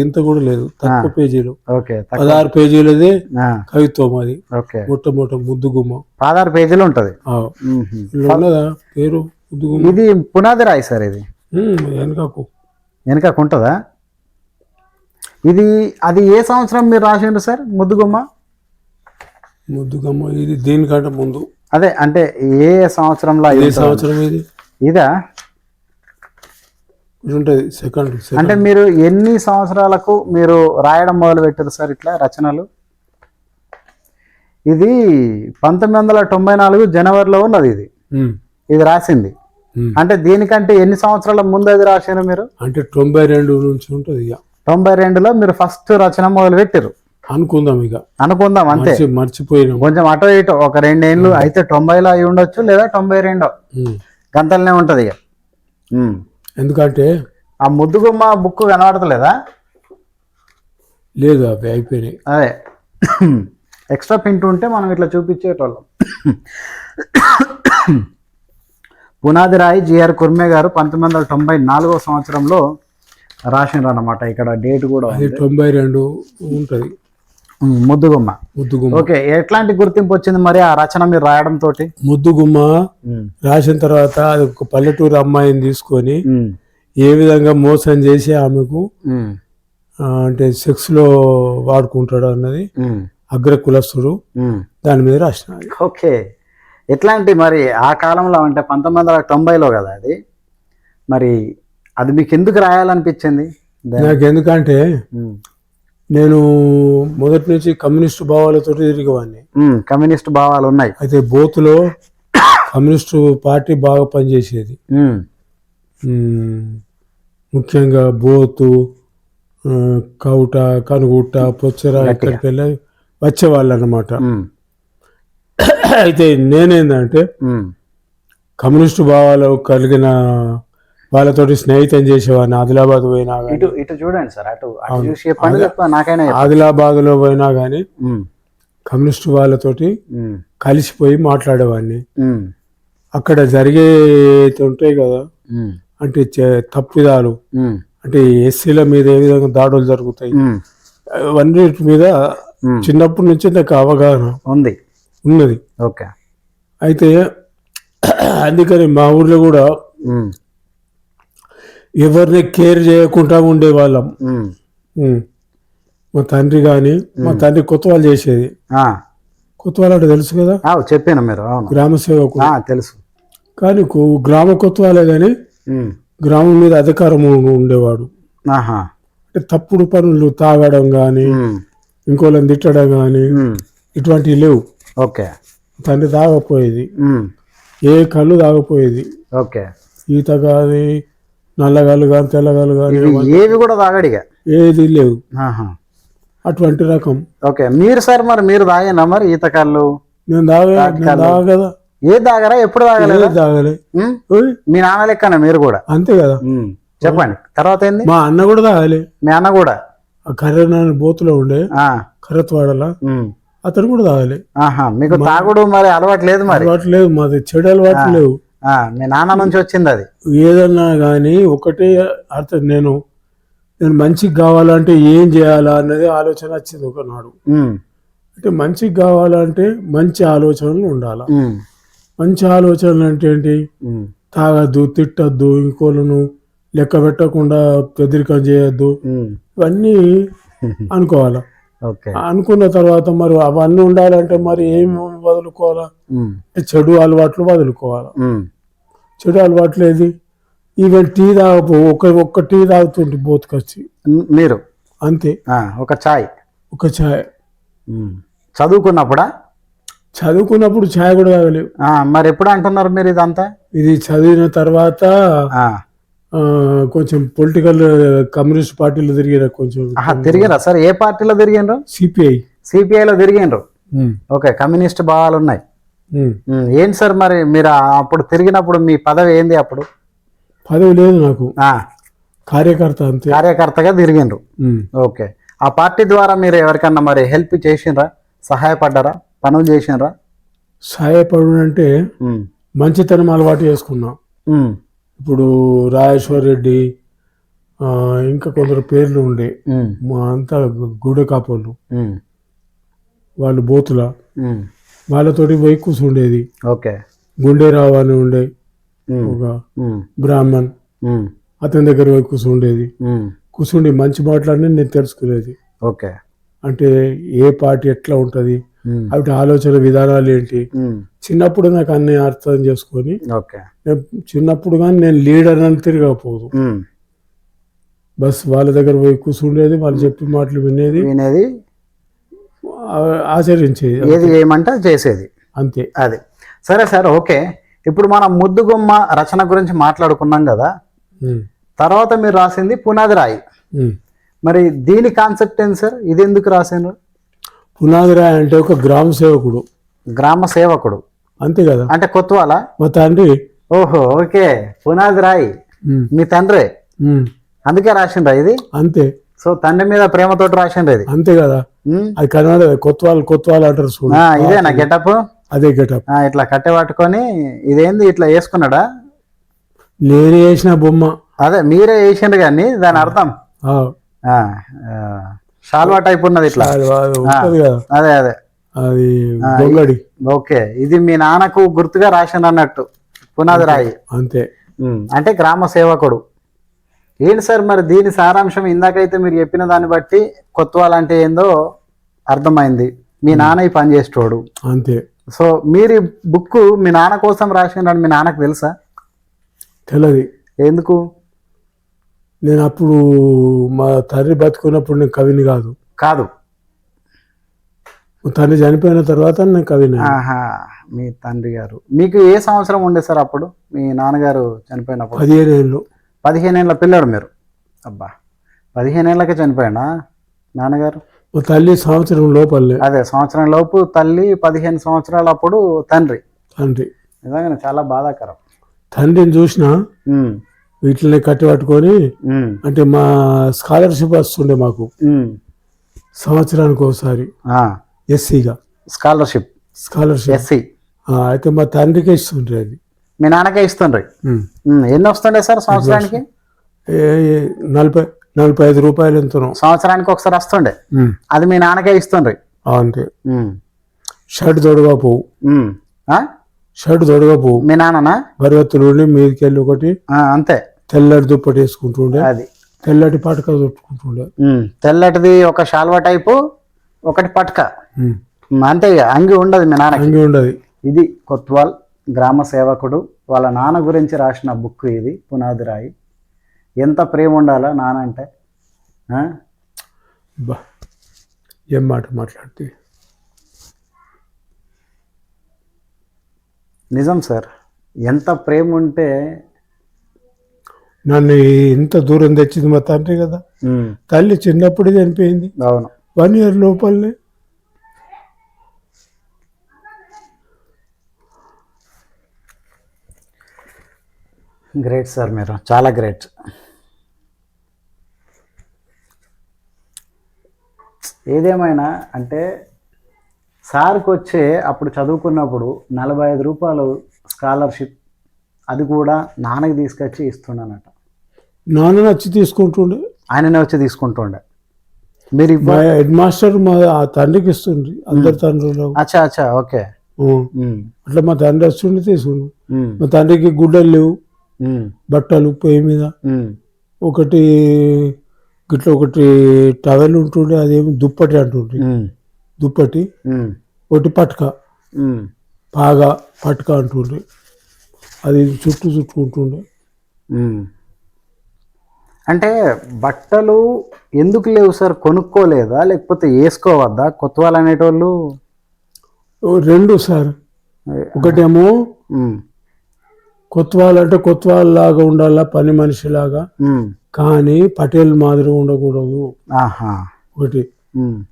ఇంత కూడా లేదు, తక్కువ పేజీలు. 16 పేజీలదే కవిత్వం అది. మొట్టమొదటి ముద్దుగుమ్మ 16 పేజీలు ఉంటది. ఉన్నదా పేరు ముద్దుగుమ్మ? ఇది పునాది రాయి సార్. ఇది వెనకకు ఉంటుందా? ఇది అది ఏ సంవత్సరం మీరు రాసిండ్రు సార్ ముద్దుగుమ్మ? ఇది దీనికంటే ముందు. అదే అంటే ఏ సంవత్సరంలో? ఏ సంవత్సరం ఇది? ఇదా ఉంటుంది సెకండ్. అంటే మీరు ఎన్ని సంవత్సరాలకు మీరు రాయడం మొదలు పెట్టారు సార్ ఇట్లా రచనలు? ఇది 1994 జనవరిలో ఉన్నది. ఇది రాసింది అంటే దీనికంటే ఎన్ని సంవత్సరాల ముందు అది రాశారు మీరు? అంటే 92 నుంచి ఉంటుంది. 92లో మీరు ఫస్ట్ రచన మొదలు పెట్టారు అనుకుందాం అంతే. మర్చిపోయినా కొంచెం అటో ఇటో ఒక 2 ఏళ్ళు అయితే 90లో అయి ఉండొచ్చు, లేదా 92 గంటలనే ఉంటది ఇక. ఎందుకంటే ఆ ముద్దుగుమ్మ బుక్ కనబడతలేదా? లేదు, అవి అయిపోయినాయి. అదే ఎక్స్ట్రా ప్రింట్ ఉంటే మనం ఇట్లా చూపించేటోళ్ళం. పునాది రాయి జిఆర్ కుర్మే గారు 1994 సంవత్సరంలో రాసిండ్రు అన్నమాట. ఇక్కడ డేట్ కూడా 92 ఉంటుంది. ముద్దుగుమ్మ. ఓకే, ఎట్లాంటి గుర్తింపు వచ్చింది మరి ఆ రచన మీరు రాయడం తోటి? ముద్దుగుమ్మ రాసిన తర్వాత అది ఒక పల్లెటూరు అమ్మాయిని తీసుకొని ఏ విధంగా మోసం చేసి ఆమెకు అంటే సెక్స్ లో వాడుకుంటాడు అన్నది అగ్ర కులస్తుడు, దాని మీద రాసిన. ఓకే, ఎట్లాంటి మరి ఆ కాలంలో అంటే 1990లో కదా అది, మరి అది మీకు ఎందుకు రాయాలనిపించింది? నాకు ఎందుకంటే నేను మొదటి నుంచి కమ్యూనిస్టు భావాలతో తిరిగేవాడిని. కమ్యూనిస్టు భావాలు ఉన్నాయి. అయితే బోతులో కమ్యూనిస్టు పార్టీ బాగా పనిచేసేది. ముఖ్యంగా బోతు, కౌట, కనుగుట్ట, పొచ్చర ఇక్కడికి వెళ్ళి వచ్చేవాళ్ళు అన్నమాట. అయితే నేనేందంటే కమ్యూనిస్టు భావాలు కలిగిన వాళ్ళతోటి స్నేహితం చేసేవాడిని. ఆదిలాబాద్ పోయినా ఇటు చూడండి సార్, ఆదిలాబాద్ లో పోయినా కానీ కమ్యూనిస్టు వాళ్ళతోటి కలిసిపోయి మాట్లాడేవాడిని. అక్కడ జరిగే ఉంటాయి కదా, అంటే తప్పిదాలు, అంటే ఎస్సీల మీద ఏ విధంగా దాడులు జరుగుతాయి, అవన్నిటి మీద చిన్నప్పటి నుంచి నాకు అవగాహన ఉన్నది. ఓకే, అయితే అందుకని మా ఊర్లో కూడా ఎవరిని కేర్ చేయకుండా ఉండేవాళ్ళం. మా తండ్రి కానీ, మా తండ్రి కొత్తవాళ్ళు చేసేది. కొత్తవాళ్ళు అంటే తెలుసు కదా, చెప్పాను మీరు, గ్రామ సేవకు తెలుసు. కానీ గ్రామ కొత్తవాళ్ళే కానీ గ్రామం మీద అధికారం ఉండేవాడు. అంటే తప్పుడు పనులు, తాగడం కానీ, ఇంకోళ్ళని తిట్టడం కానీ ఇటువంటివి లేవు. ఓకే, తండ్రి తాగపోయేది, ఏ కళ్ళు తాగపోయేది. ఓకే, ఈత కానీ, నల్లగాలు కానీ, తెల్లగాలు కానీ ఏవి కూడా తాగడిగా ఏది లేవు, అటువంటి రకం. ఓకే, మీరు సార్ మరి మీరు తాగేనా మరి ఈత కళ్ళు? నేను తాగా కదా. ఏ తాగరా? ఎప్పుడు తాగలేదు? తాగలే. మీ నాన్న లెక్కన మీరు కూడా అంతే కదా. చెప్పండి తర్వాత ఏంది? మా అన్న కూడా తాగలే. మీ అన్న కూడా కర్ర బోతులో ఉండే కర్రత్వాడలా, అతను కూడా తాగలే. మీకు తాగుడు మరి అలవాటు లేదు? మరి అలవాటు లేదు, మాది చెడు అలవాటు లేవు. మీ నాన్న నుంచి వచ్చింది అది. ఏదన్నా కానీ ఒకటే అర్థం, నేను మంచిగా కావాలంటే ఏం చేయాలా అన్నది ఆలోచన వచ్చింది ఒకనాడు. అంటే మంచిగా కావాలంటే మంచి ఆలోచనలు ఉండాలి. మంచి ఆలోచనలు అంటే ఏంటి? తాగద్దు, తిట్టద్దు, ఇంకోళ్ళను లెక్క పెట్టకుండా పెద్దరికం చేయొద్దు, ఇవన్నీ అనుకోవాలా. ఓకే. అనుకున్న తర్వాత మరి అవన్నీ ఉండాలంటే మరి ఏం వదులుకోవాలా? చెడు అలవాట్లు వదులుకోవాలా. చెడు అలవాట్లు ఏది? ఈవెన్ టీ ఒక్క టీ తాగుతుంటే బోతుకొచ్చి మీరు అంతే. ఒక ఛాయ్ చదువుకున్నప్పుడా? చదువుకున్నప్పుడు ఛాయ్ కూడా తాగలేవు. మరి ఎప్పుడు అంటున్నారు మీరు ఇదంతా? ఇది చదివిన తర్వాత కొంచెం పొలిటికల్ కమ్యూనిస్ట్ పార్టీలో కొంచెం తిరిగిరా సార్? ఏ పార్టీలో తిరిగిండ్రు? సిపిఐలో తిరిగిండ్రు. ఓకే, కమ్యూనిస్ట్ భావాలు ఉన్నాయి. ఏంటి సార్ మరి మీరు అప్పుడు తిరిగినప్పుడు మీ పదవి ఏంది? అప్పుడు పదవి లేదు నాకు, కార్యకర్త అంతే. కార్యకర్తగా తిరిగిండ్రు. ఓకే. ఆ పార్టీ ద్వారా మీరు ఎవరికన్నా మరి హెల్ప్ చేసిండ్రా? సహాయపడ్డారా? పనులు చేసిండ్రా? సహాయపడు అంటే మంచితనం అలవాటు చేసుకున్నా. ఇప్పుడు రాజేశ్వర్ రెడ్డి, ఇంకా కొందరు పేర్లు ఉండే, మా అంతా గూడెకాపోళ్ళు, వాళ్ళు బోతుల, వాళ్ళతోటి పోయి కూర్చుండేది. ఓకే. గుండేరావు అని ఉండే ఒక బ్రాహ్మణ్, అతని దగ్గర పోయి కూర్చుండేది. కూర్చుండి మంచి మాట్లాడి నేను తెలుసుకునేది. ఓకే. అంటే ఏ పార్టీ ఎట్లా ఉంటుంది, అవి ఆలోచన విధానాలు ఏంటి. చిన్నప్పుడు నాకు అన్ని అర్థం చేసుకొని, చిన్నప్పుడు కానీ నేను లీడర్ అని తిరగకపోదు, బస్ వాళ్ళ దగ్గర పోయి కూర్చుండేది, వాళ్ళు చెప్పిన మాటలు వినేది, ఆచరించేది, ఏది ఏమంటే చేసేది అంతే. అది సరే సార్. ఓకే, ఇప్పుడు మనం ముద్దుగుమ్మ రచన గురించి మాట్లాడుకున్నాం కదా. తర్వాత మీరు రాసింది పునాది రాయి. మరి దీని కాన్సెప్ట్ ఏంటి సార్? ఇది ఎందుకు రాసిండ్రు? పునాది రాయి అంటే ఒక గ్రామ సేవకుడు. గ్రామ సేవకుడు అంతే కదా. అంటే కొత్తవాళ్ళ మా తండ్రి. ఓహో, ఓకే. పునాది రాయి మీ తండ్రి, అందుకే రాసిండ్రా ఇది? అంతే. సో తండ్రి మీద ప్రేమతోటి రాసిండ్రు ఇది, అంతే కదా. అది కన్నడ కొత్తవాళ్ళు అంటారు చూడ. ఇదేనా గెటప్? అదే గెటప్. ఇట్లా కట్టె పట్టుకొని ఇదేంది ఇట్లా వేసుకున్నాడా? నేనే వేసిన బొమ్మ. అదే మీరే వేసిండ్రు కానీ దాని అర్థం షాల్వా టైప్ ఉన్నది ఇట్లా. అదే అదే అది గొంగడి. ఓకే, ఇది మీ నాన్నకు గుర్తుగా రాసిండు అన్నట్టు పునాది రాయి. అంతే. అంటే గ్రామ సేవకుడు. ఏంటి సార్ మరి దీని సారాంశం? ఇందాకైతే మీరు చెప్పిన దాన్ని బట్టి కొత్తవాళ్ళంటే ఏందో అర్థమైంది. మీ నాన్న ఈ పని చేసేటోడు అంతే. సో మీరు ఈ బుక్ మీ నాన్న కోసం రాసిండ్రని మీ నాన్నకు తెలుసా? తెలియదు. ఎందుకు? నేను అప్పుడు మా తండ్రి బతుకున్నప్పుడు నేను కవిని కాదు. తండ్రి చనిపోయిన తర్వాత నేను కవిని. మీ తండ్రి గారు మీకు ఏ సంవత్సరం ఉండే సార్ అప్పుడు? మీ నాన్నగారు చనిపోయినప్పుడు 15 ఏళ్ళు. 15 ఏళ్ళ పిల్లాడు మీరు? అబ్బా, 15 ఏళ్ళకే చనిపోయాడా నాన్నగారు? తల్లి సంవత్సరం లోపలే. అదే సంవత్సరం లోపు తల్లి, 15 సంవత్సరాల అప్పుడు తండ్రి. నిజంగా చాలా బాధాకరం. తండ్రిని చూసిన వీటిని కట్టి పట్టుకొని, అంటే మా స్కాలర్షిప్ వస్తుండే మాకు సంవత్సరానికి ఒకసారి, ఎస్సీగా స్కాలర్షిప్ ఎస్సీ. అయితే మా తండ్రికే ఇస్తుండ్రి, అది మీ నాన్నకే ఇస్తుండ్రి. ఎన్ని వస్తుండే సార్ సంవత్సరానికి? 45 రూపాయలు ఎంతనో సంవత్సరానికి ఒకసారి వస్తుండే. అది మీ నాన్నకే ఇస్తుండ్రి అంతే. షర్ట్ తొడగా పోవు, షర్ట్ తొడగా పోవు. మీ నాన్న బరువెత్తులు ఉండి మీదకి వెళ్ళి ఒకటి అంతే తెల్లటి దుప్పటి వేసుకుంటుండే, అది తెల్లటి పటక చుట్టుకుంటుండే. తెల్లటిది ఒక షాల్వా టైపు, ఒకటి పటక, అంతే. అంగి ఉండదు మీ నాన్న, అంగి ఉండదు. ఇది కొత్వాల్ గ్రామ సేవకుడు వాళ్ళ నాన్న గురించి రాసిన బుక్ ఇది, పునాది రాయి. ఎంత ప్రేమ ఉండాలా నాన్న అంటే. ఏం మాట మాట్లాడితే నిజం సార్, ఎంత ప్రేమ ఉంటే. నన్ను ఇంత దూరం తెచ్చింది మా తండ్రి కదా. తల్లి చిన్నప్పుడు చనిపోయింది. అవును, 1 year లోపలనే. గ్రేట్ సార్, మీరు చాలా గ్రేట్. ఏదేమైనా అంటే సార్కి వచ్చే అప్పుడు చదువుకున్నప్పుడు 45 రూపాయలు స్కాలర్షిప్, అది కూడా నాన్నకి తీసుకొచ్చి ఇస్తుండనట. నాన్న వచ్చి తీసుకుంటుండే, ఆయననే వచ్చి తీసుకుంటుండే. మీరు హెడ్ మాస్టర్ మా తండ్రికి ఇస్తుండ్రి, అందరి తండ్రులు. అచ్చా అచ్చా, ఓకే. అట్లా మా తండ్రి వస్తుండే తీసుకుండు. మా తండ్రికి గుడ్డలు లేవు, బట్టలు పొయ్యి మీద ఒకటి ఇట్లా ఒకటి టవల్ ఉంటుండే, అదేమి దుప్పటి అంటుండే, దుప్పటి ఒకటి పట్క, పాగా పట్క అంటుండే, అది చుట్టుకుంటుండే. అంటే బట్టలు ఎందుకు లేవు సార్? కొనుక్కోలేదా లేకపోతే వేసుకోవద్దా? కొత్త వాళ్ళు అనేటోళ్ళు రెండు సార్. ఒకటేమో కొత్వాల్ అంటే కొత్వాల్ లాగా ఉండాలా, పని మనిషిలాగా, కానీ పటేల్ మాదిరి ఉండకూడదు. ఒకటి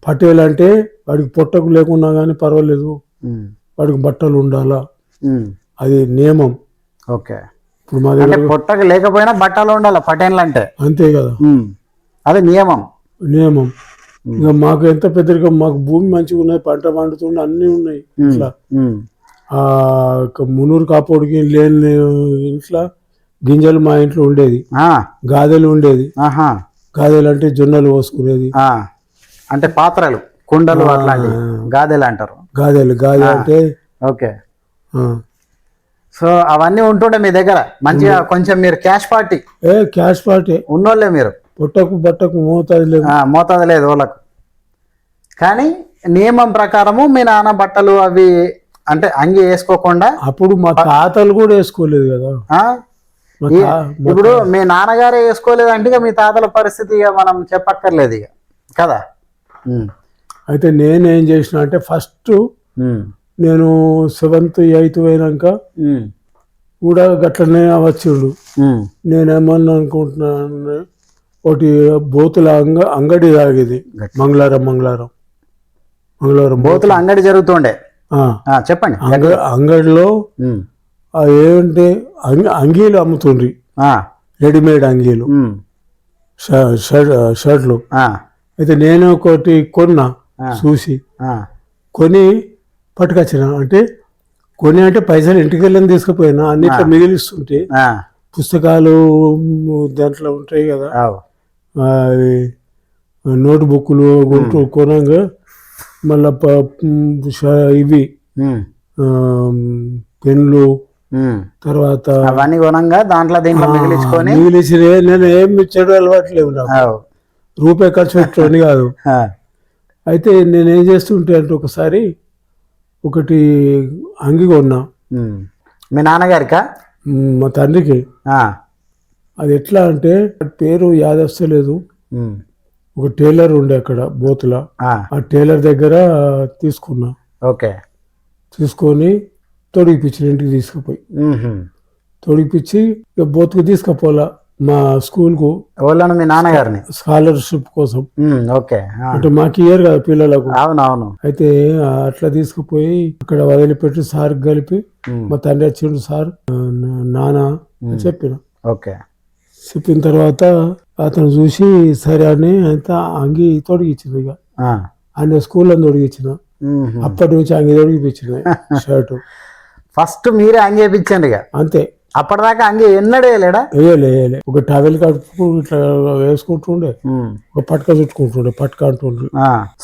పటేల్ అంటే వాడికి పొట్టకు లేకున్నా కానీ పర్వాలేదు, వాడికి బట్టలు ఉండాలా, అది నియమం. ఓకే, ఇప్పుడు మా దగ్గర పొట్టకు లేకపోయినా బట్టలు ఉండాలి పటేల్ అంటే, అంతే కదా, అది నియమం. నియమం. ఇంకా మాకు ఎంత పెద్దగా, మాకు భూమి మంచిగా ఉన్నాయి, పంట పండుతుండే, అన్నీ ఉన్నాయి. ఇట్లా మునూరు కాపోడికి లేని ఇంట్లో గింజలు మా ఇంట్లో ఉండేది, గాదెలు ఉండేది. గాదెలు అంటే జొన్నలు పోసుకునేది, అంటే పాత్రలు, కుండలు, అట్లాంటి గాదెలు అంటారు. గాదెలు అంటే ఓకే. సో అవన్నీ ఉంటుండే మీ దగ్గర మంచిగా. కొంచెం మీరు క్యాష్ పార్టీ, క్యాష్ పార్టీ ఉన్నోళ్ళే మీరు. పొట్టకు బట్టకు మోతాదు లేదు వాళ్ళకు. కానీ నియమం ప్రకారము మీ నాన్న బట్టలు అవి అంటే అంగి వేసుకోకుండా, అప్పుడు మా తాతలు కూడా వేసుకోలేదు కదా. ఇప్పుడు మీ నాన్నగారే వేసుకోలేదు అంటే ఇక మీ తాతల పరిస్థితి ఇక మనం చెప్పక్కర్లేదు ఇక కదా. అయితే నేనేం చేసిన అంటే ఫస్ట్ నేను 7th 8th అయినాక కూడా గట్లనే వచ్చిండు. నేనేమన్నా అనుకుంటున్నాను, ఒకటి బోతుల అంగడి తాగేది, మంగళవారం బోతుల అంగడి జరుగుతుండే. చెప్పండి. అంగడిలో ఏమంటే అంగీలు అమ్ముతుండ్రి, రెడీమేడ్ అంగీలు, షర్ట్లు. అయితే నేను ఒకటి కొన్నా, చూసి కొని పట్టుకొచ్చిన. అంటే పైసలు ఇంటికి వెళ్ళని తీసుకుపోయినా, అన్నిట్లో మిగిలిస్తుంటే పుస్తకాలు దాంట్లో ఉంటాయి కదా, నోట్ బుక్లు కొనంగా మళ్ళా ఇవి పెన్లు, తర్వాత అవన్నీ కొనంగా దాంట్లో మిగిలిచి నేను ఏమి చెడు అలవాటు లేవు నాకు, రూపాయి ఖర్చు పెట్టని కాదు. అయితే నేనేం చేస్తుంటే అంటే ఒకసారి ఒకటి అంగి కొన్నా. మీ నాన్నగారికా? మా తండ్రికి. అది ఎట్లా అంటే పేరు యాదస్తలేదు, ఒక టైలర్ ఉండే అక్కడ బోతుల, ఆ టైలర్ దగ్గర తీసుకున్నా. ఓకే, తీసుకొని తొడిగిపించిన, ఇంటికి తీసుకుపోయి తొడిగిపించి బోతుకు తీసుకుపోలా మా స్కూల్కు. వాళ్ళను మీ నాన్నగారిని స్కాలర్షిప్ కోసం. ఓకే, అంటే మాకు ఇయర్ కదా పిల్లలకు. అవునవును. అయితే అట్లా తీసుకుపోయి అక్కడ వదిలిపెట్టి సార్ కలిపి, మా తండ్రి వచ్చిండు, సార్ నాన్న అని చెప్పిన. ఓకే, చెప్పిన తర్వాత అతను చూసి సరే అని అంత అంగి తొడిగిచ్చింది. ఇక ఆయన స్కూల్లో తొడిగిచ్చిన, అప్పటి నుంచి అంగి తొడిగిపించిన షర్టు. ఫస్ట్ మీరే అంగి వేయించండి ఇక, అంతే. అప్పటిదాకా అంగి ఎన్నడే వేయలే. ఒక టవెల్ కడుపు ఇట్లా వేసుకుంటుండే, ఒక పట్క చుట్టుకుంటుండే, పట్క అంటుండే.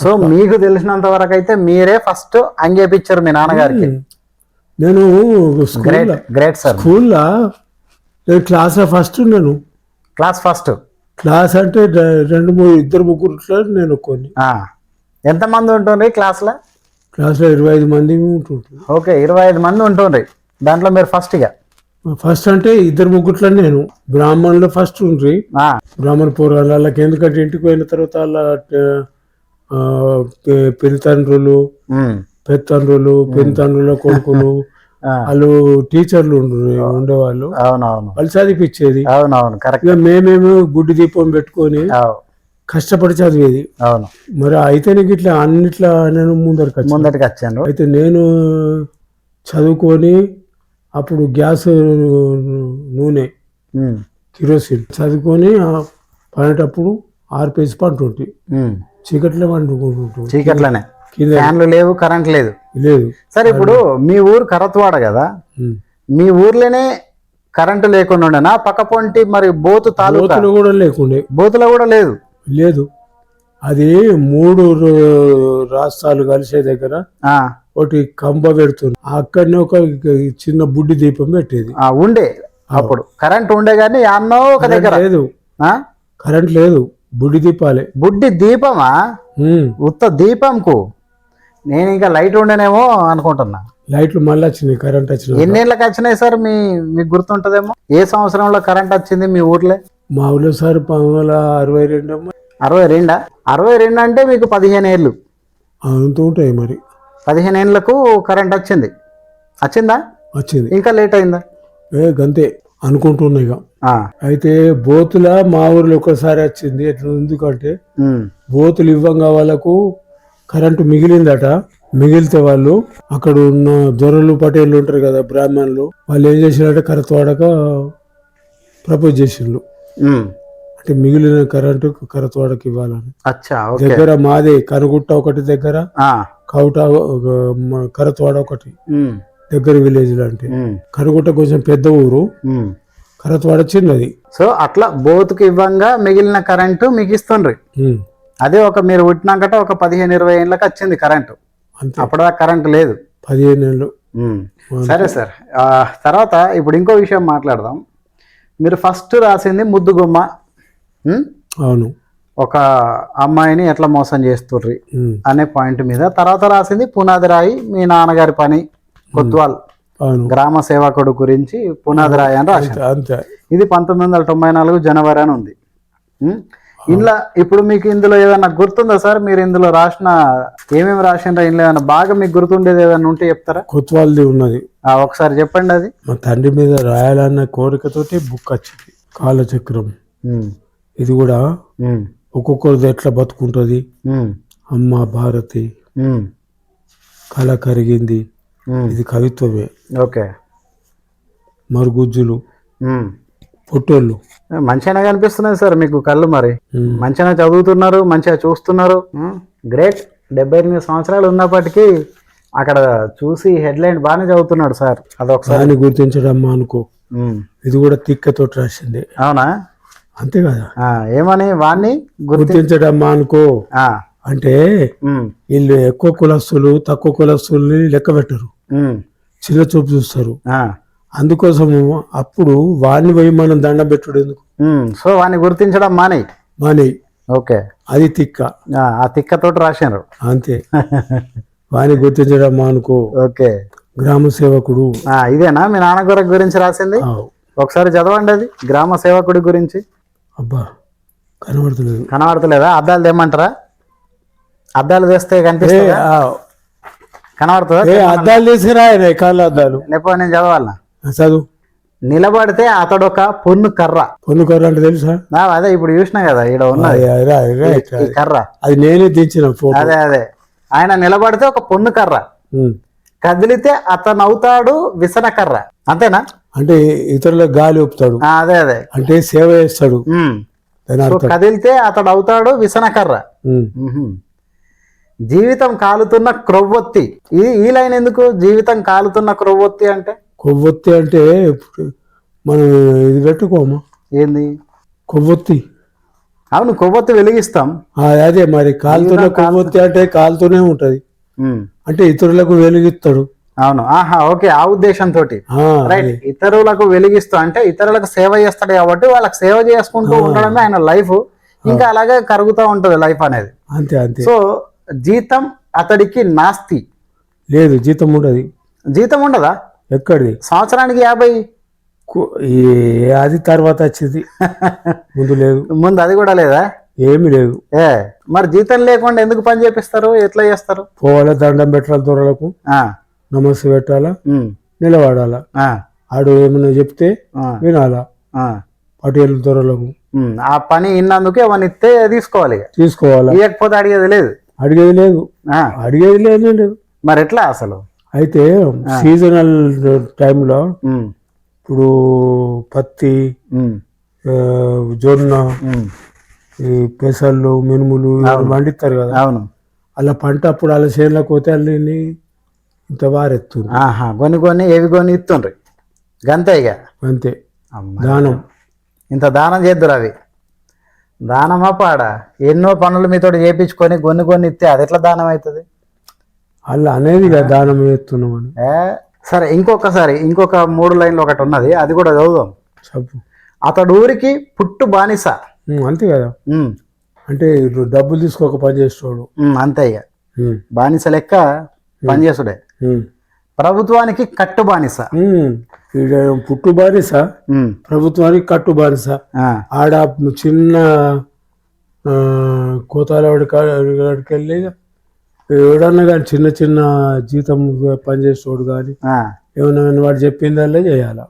సో మీకు తెలిసినంత వరకు అయితే మీరే ఫస్ట్ అంగి వేయించారు మీ నాన్నగారికి. నేను గ్రేట్ సార్. స్కూల్లో నేను క్లాస్ ఫస్ట్ ఉన్నాను. క్లాస్ అంటే 2-3 ముగ్గురు నేను కొన్ని. ఎంతమంది ఉంటుండ్రి క్లాస్లో? 25 మంది ఉంటుండ్రి. ఓకే, 25 మంది ఉంటుండ్రి. దాంట్లో మీరు ఫస్ట్ అంటే 2 ముగ్గురులో నేను. బ్రాహ్మణులు ఫస్ట్ ఉండ్రి, బ్రాహ్మణ పూర్వాలు. వాళ్ళకి ఎందుకంటే ఇంటికి పోయిన తర్వాత వాళ్ళ పెరితండ్రులు, పెరితండ్రుల కొడుకులు, వాళ్ళు టీచర్లు ఉండేవాళ్ళు, వాళ్ళు చదివిపించేది. మేమేమో గుడ్డి దీపం పెట్టుకొని కష్టపడి చదివేది. మరి అయితే నీకు ఇట్లా అన్నిట్లా నేను ముందరికి వచ్చాను. అయితే నేను చదువుకొని అప్పుడు గ్యాస్, నూనె, కిరోసిన్ చదువుకొని పడేటప్పుడు 6 పేజీ పంటుంటే చీకట్లే పండుకుంటుంటు. చీకట్లనే, ఫ్యాన్లు లేవు, కరెంట్ లేదు. సరే, ఇప్పుడు మీ ఊరు కరత్వాడ కదా, మీ ఊర్లోనే కరెంటు లేకుండా ఉండేనా? పక్క పొంటి మరి బోతు తాలూకాలో కూడా లేకుండే, బోతులో కూడా లేదు. అది 3 రాష్ట్రాలు కలిసే దగ్గర ఒకటి కంబ పెడుతుంది, అక్కడనే ఒక చిన్న బుడ్డి దీపం పెట్టేది ఉండే. అప్పుడు కరెంట్ ఉండే కానీ అన్నో ఒక దగ్గర లేదు, కరెంట్ లేదు. బుడ్డి దీపాలే. బుడ్డి దీపమా? ఉమ్. ఉత్త దీపంకు నేను ఇంకా లైట్ ఉండేనేమో అనుకుంటున్నా. లైట్లు మళ్ళీ వచ్చినాయి, కరెంట్ వచ్చినాయి. ఎన్నేళ్ళకి వచ్చినాయి సార్? మీకు గుర్తుంటుందేమో. ఏ సంవత్సరంలో కరెంట్ వచ్చింది మీ ఊర్లో? మా ఊళ్ళో సార్ 1962. 62? 62 అంటే మీకు 15 ఏళ్ళు. అంత ఉంటాయి మరి. 15 ఏళ్ళకు కరెంట్ వచ్చిందా? వచ్చింది. ఇంకా లేట్ అయిందా? గంతే అనుకుంటున్నా ఇక. అయితే బోతుల మా ఊర్లో ఒకసారి వచ్చింది. ఎట్లా ఎందుకంటే బోతులు ఇవ్వంగా వాళ్ళకు కరెంటు మిగిలిందట. మిగిలితే వాళ్ళు అక్కడ ఉన్న దొరలు పటేళ్ళు ఉంటారు కదా, బ్రాహ్మణులు, వాళ్ళు ఏం చేసినట్టే కరెంట్ వాడక ప్రపోజ్ చేసిండ్రు. అంటే మిగిలిన కరెంటు కరెంట్ వాడక ఇవ్వాలని. దగ్గర మాదే కనుగుట్ట ఒకటి దగ్గర, కౌట కరెంట్ వాడ ఒకటి దగ్గర విలేజ్ లో. అంటే కనుగుట్ట కొంచెం పెద్ద ఊరు, కరెంట్ వాడ చిన్నది. సో అట్లా బోతుకు ఇవ్వంగా మిగిలిన కరెంటు మీకు ఇస్తుండ్రి. అదే మీరు పుట్టినాకట ఒక 15-20 ఏళ్ళకి వచ్చింది కరెంటు. అప్పటిదాకా కరెంటు లేదు. 15 ఏళ్ళు. సరే సార్, తర్వాత ఇప్పుడు ఇంకో విషయం మాట్లాడదాం. మీరు ఫస్ట్ రాసింది ముద్దుగుమ్మ. అవును. ఒక అమ్మాయిని ఎట్లా మోసం చేస్తుర్రి అనే పాయింట్ మీద. తర్వాత రాసింది పునాది రాయి, మీ నాన్నగారి పని, కొత్వాల్ గ్రామ సేవకుడు గురించి పునాది రాయి అని రాసింది. ఇది 1994 జనవరి అని ఉంది. ఇందులో ఇప్పుడు మీకు ఇందులో ఏదైనా గుర్తుందా సార్? మీరు ఇందులో రాసిన ఏమేమి రాసిండ్రా? ఇందులో ఏదైనా బాగా మీకు గుర్తుండేది ఏదైనా ఉంటే చెప్తారా? కొత్వాల్ది ఉన్నది, ఒకసారి చెప్పండి. అది మా తండ్రి మీద రాయాలన్న కోరికతోటి బుక్ వచ్చింది, కాలచక్రం. ఇది కూడా ఒక్కొక్కరిది ఎట్లా బతుకుంటుంది. అమ్మ భారతి, కళ కరిగింది, ఇది కవిత్వమే. ఓకే. మరుగుజ్జులు, పొట్టోళ్ళు. మంచిగా కనిపిస్తున్నాయి సార్ మీకు కళ్ళు. మరి మంచిగా చదువుతున్నారు, మంచిగా చూస్తున్నారు. గ్రేట్. 78 సంవత్సరాలు ఉన్నప్పటికీ అక్కడ చూసి హెడ్లైన్ బాగానే చదువుతున్నాడు సార్. అదొకసారి గుర్తించడమ్మా అనుకో. ఇది కూడా తిక్కతోటి రాసింది. అవునా? అంతే కదా. ఏమని వాణ్ణి గుర్తించడమ్మా అనుకో అంటే వీళ్ళు ఎక్కువ కులస్తులు తక్కువ కులస్తుల్ని లెక్క పెట్టరు, చిన్న చూపు చూస్తారు. అందుకోసము అప్పుడు వాడిని పోయి మనం దండం పెట్టుడు ఎందుకు? సో వాడిని గుర్తించడం మానే. ఓకే. అది తిక్క. ఆ తిక్కతోటి రాశారు అంతే. వాడిని గుర్తించడం అనుకో. ఓకే. గ్రామ సేవకుడు. ఇదేనా మీ నాన్నగారి గురించి రాసింది? ఒకసారి చదవండి అది, గ్రామ సేవకుడి గురించి. అబ్బా కనబడతలేదు. కనబడతలేదా? అద్దాలు తెమ్మంటారా? అద్దాలు తెస్తే కనిపిస్తుంది. కనబడుతుందా? అద్దాలు తీసుకురా, కాళ్ళ అద్దాలు. లేకపోతే నేను చదవాలనా? చదువు. నిలబడితే అతడొక పొన్ను కర్ర. పొన్ను కర్ర అంటే తెలుసా? అదే ఇప్పుడు చూసినా కదా, ఇక్కడ ఉన్నది కర్ర. అది నేనే దించిన ఫోటో. అదే ఆయన నిలబడితే ఒక పొన్ను కర్ర, కదిలితే అతను అవుతాడు విసన కర్ర. అంతేనా? అంటే ఇతరులకు గాలి ఊపుతాడు. అదే అంటే సేవ చేస్తాడు. కదిలితే అతడు అవుతాడు విసన కర్ర. జీవితం కాలుతున్న క్రొవ్వొత్తి. ఈ లైన్ ఎందుకు? జీవితం కాలుతున్న క్రొవ్వొత్తి అంటే కొవ్వొత్తి అంటే మనం ఇది పెట్టుకోమా? ఏంది కొవ్వొత్తి? అవును, కొవ్వొత్తి వెలిగిస్తాం. అదే మరి కాలుతున్న కొవ్వొత్తి అంటే కాలుతూనే ఉంటది, అంటే ఇతరులకు వెలిగిస్తాడు. అవును. ఓకే. ఆ ఉద్దేశంతో రైట్. ఇతరులకు వెలిగిస్తూ అంటే ఇతరులకు సేవ చేస్తాడు కాబట్టి వాళ్ళకి సేవ చేసుకుంటూ ఉండడమే ఆయన లైఫ్. ఇంకా అలాగే కరుగుతూ ఉంటది లైఫ్ అనేది. అంతే. సో జీతం అతడికి నాస్తి. లేదు, జీతం ఉండదు. జీతం ఉండదా? ఎక్కడిది? సంవత్సరానికి 50. అది తర్వాత వచ్చింది, ముందు లేదు. ముందు అది కూడా లేదా? ఏమి లేదు. మరి జీతం లేకుండా ఎందుకు పని చేపిస్తారు? ఎట్లా చేస్తారు? పోవాలా, దండం పెట్టాలి, దొరలకు నమస్తే పెట్టాలా, నిలబడాలా, ఆడు ఏమన్నా చెప్తే వినాలా, పటేలు దొరలకు. ఆ పని ఇన్నందుకు ఏమన్నా ఇస్తే తీసుకోవాలి. ఇవ్వకపోతే అడిగేది లేదు. అడిగేది లేదు. మరి ఎట్లా అసలు? అయితే సీజనల్ టైంలో ఇప్పుడు పత్తి, జొన్న, ఈ పెసళ్ళు, మినుములు పండిస్తారు కదా. అవును. అలా పంట అప్పుడు అలా చేనులకు పోతే అల్లి ఇంత వారెత్తుంది. కొన్ని ఏవి కొని ఇస్తుండ్రి గంతే. ఇక అంతే. దానం ఇంత దానం చేద్దురు. అవి దానమా పాడా? ఎన్నో పనులు మీతో చేయించుకొని కొన్ని ఇస్తే అది ఎట్లా దానం అవుతుంది? అలా అనేది దానం చేస్తున్నామని. సరే, ఇంకొక 3 లైన్లు ఒకటి ఉన్నది, అది కూడా చదువుదాం. చెప్పు. అతడు ఊరికి పుట్టు బానిస. అంతే కదా. అంటే ఇప్పుడు డబ్బులు తీసుకోక పని చేసేవాడు. అంతే ఇక బానిస లెక్క పనిచేసుడే. ప్రభుత్వానికి కట్టు బానిస. ఈడ పుట్టు బానిస, ప్రభుత్వానికి కట్టు బానిస. ఆడ చిన్న కోతాలవాడి కాడికి వెళ్ళి ఎవడన్నా కానీ చిన్న చిన్న జీతం పనిచేసేవాడు కానీ ఏమన్నా వాడు చెప్పిందల్లే చేయాల.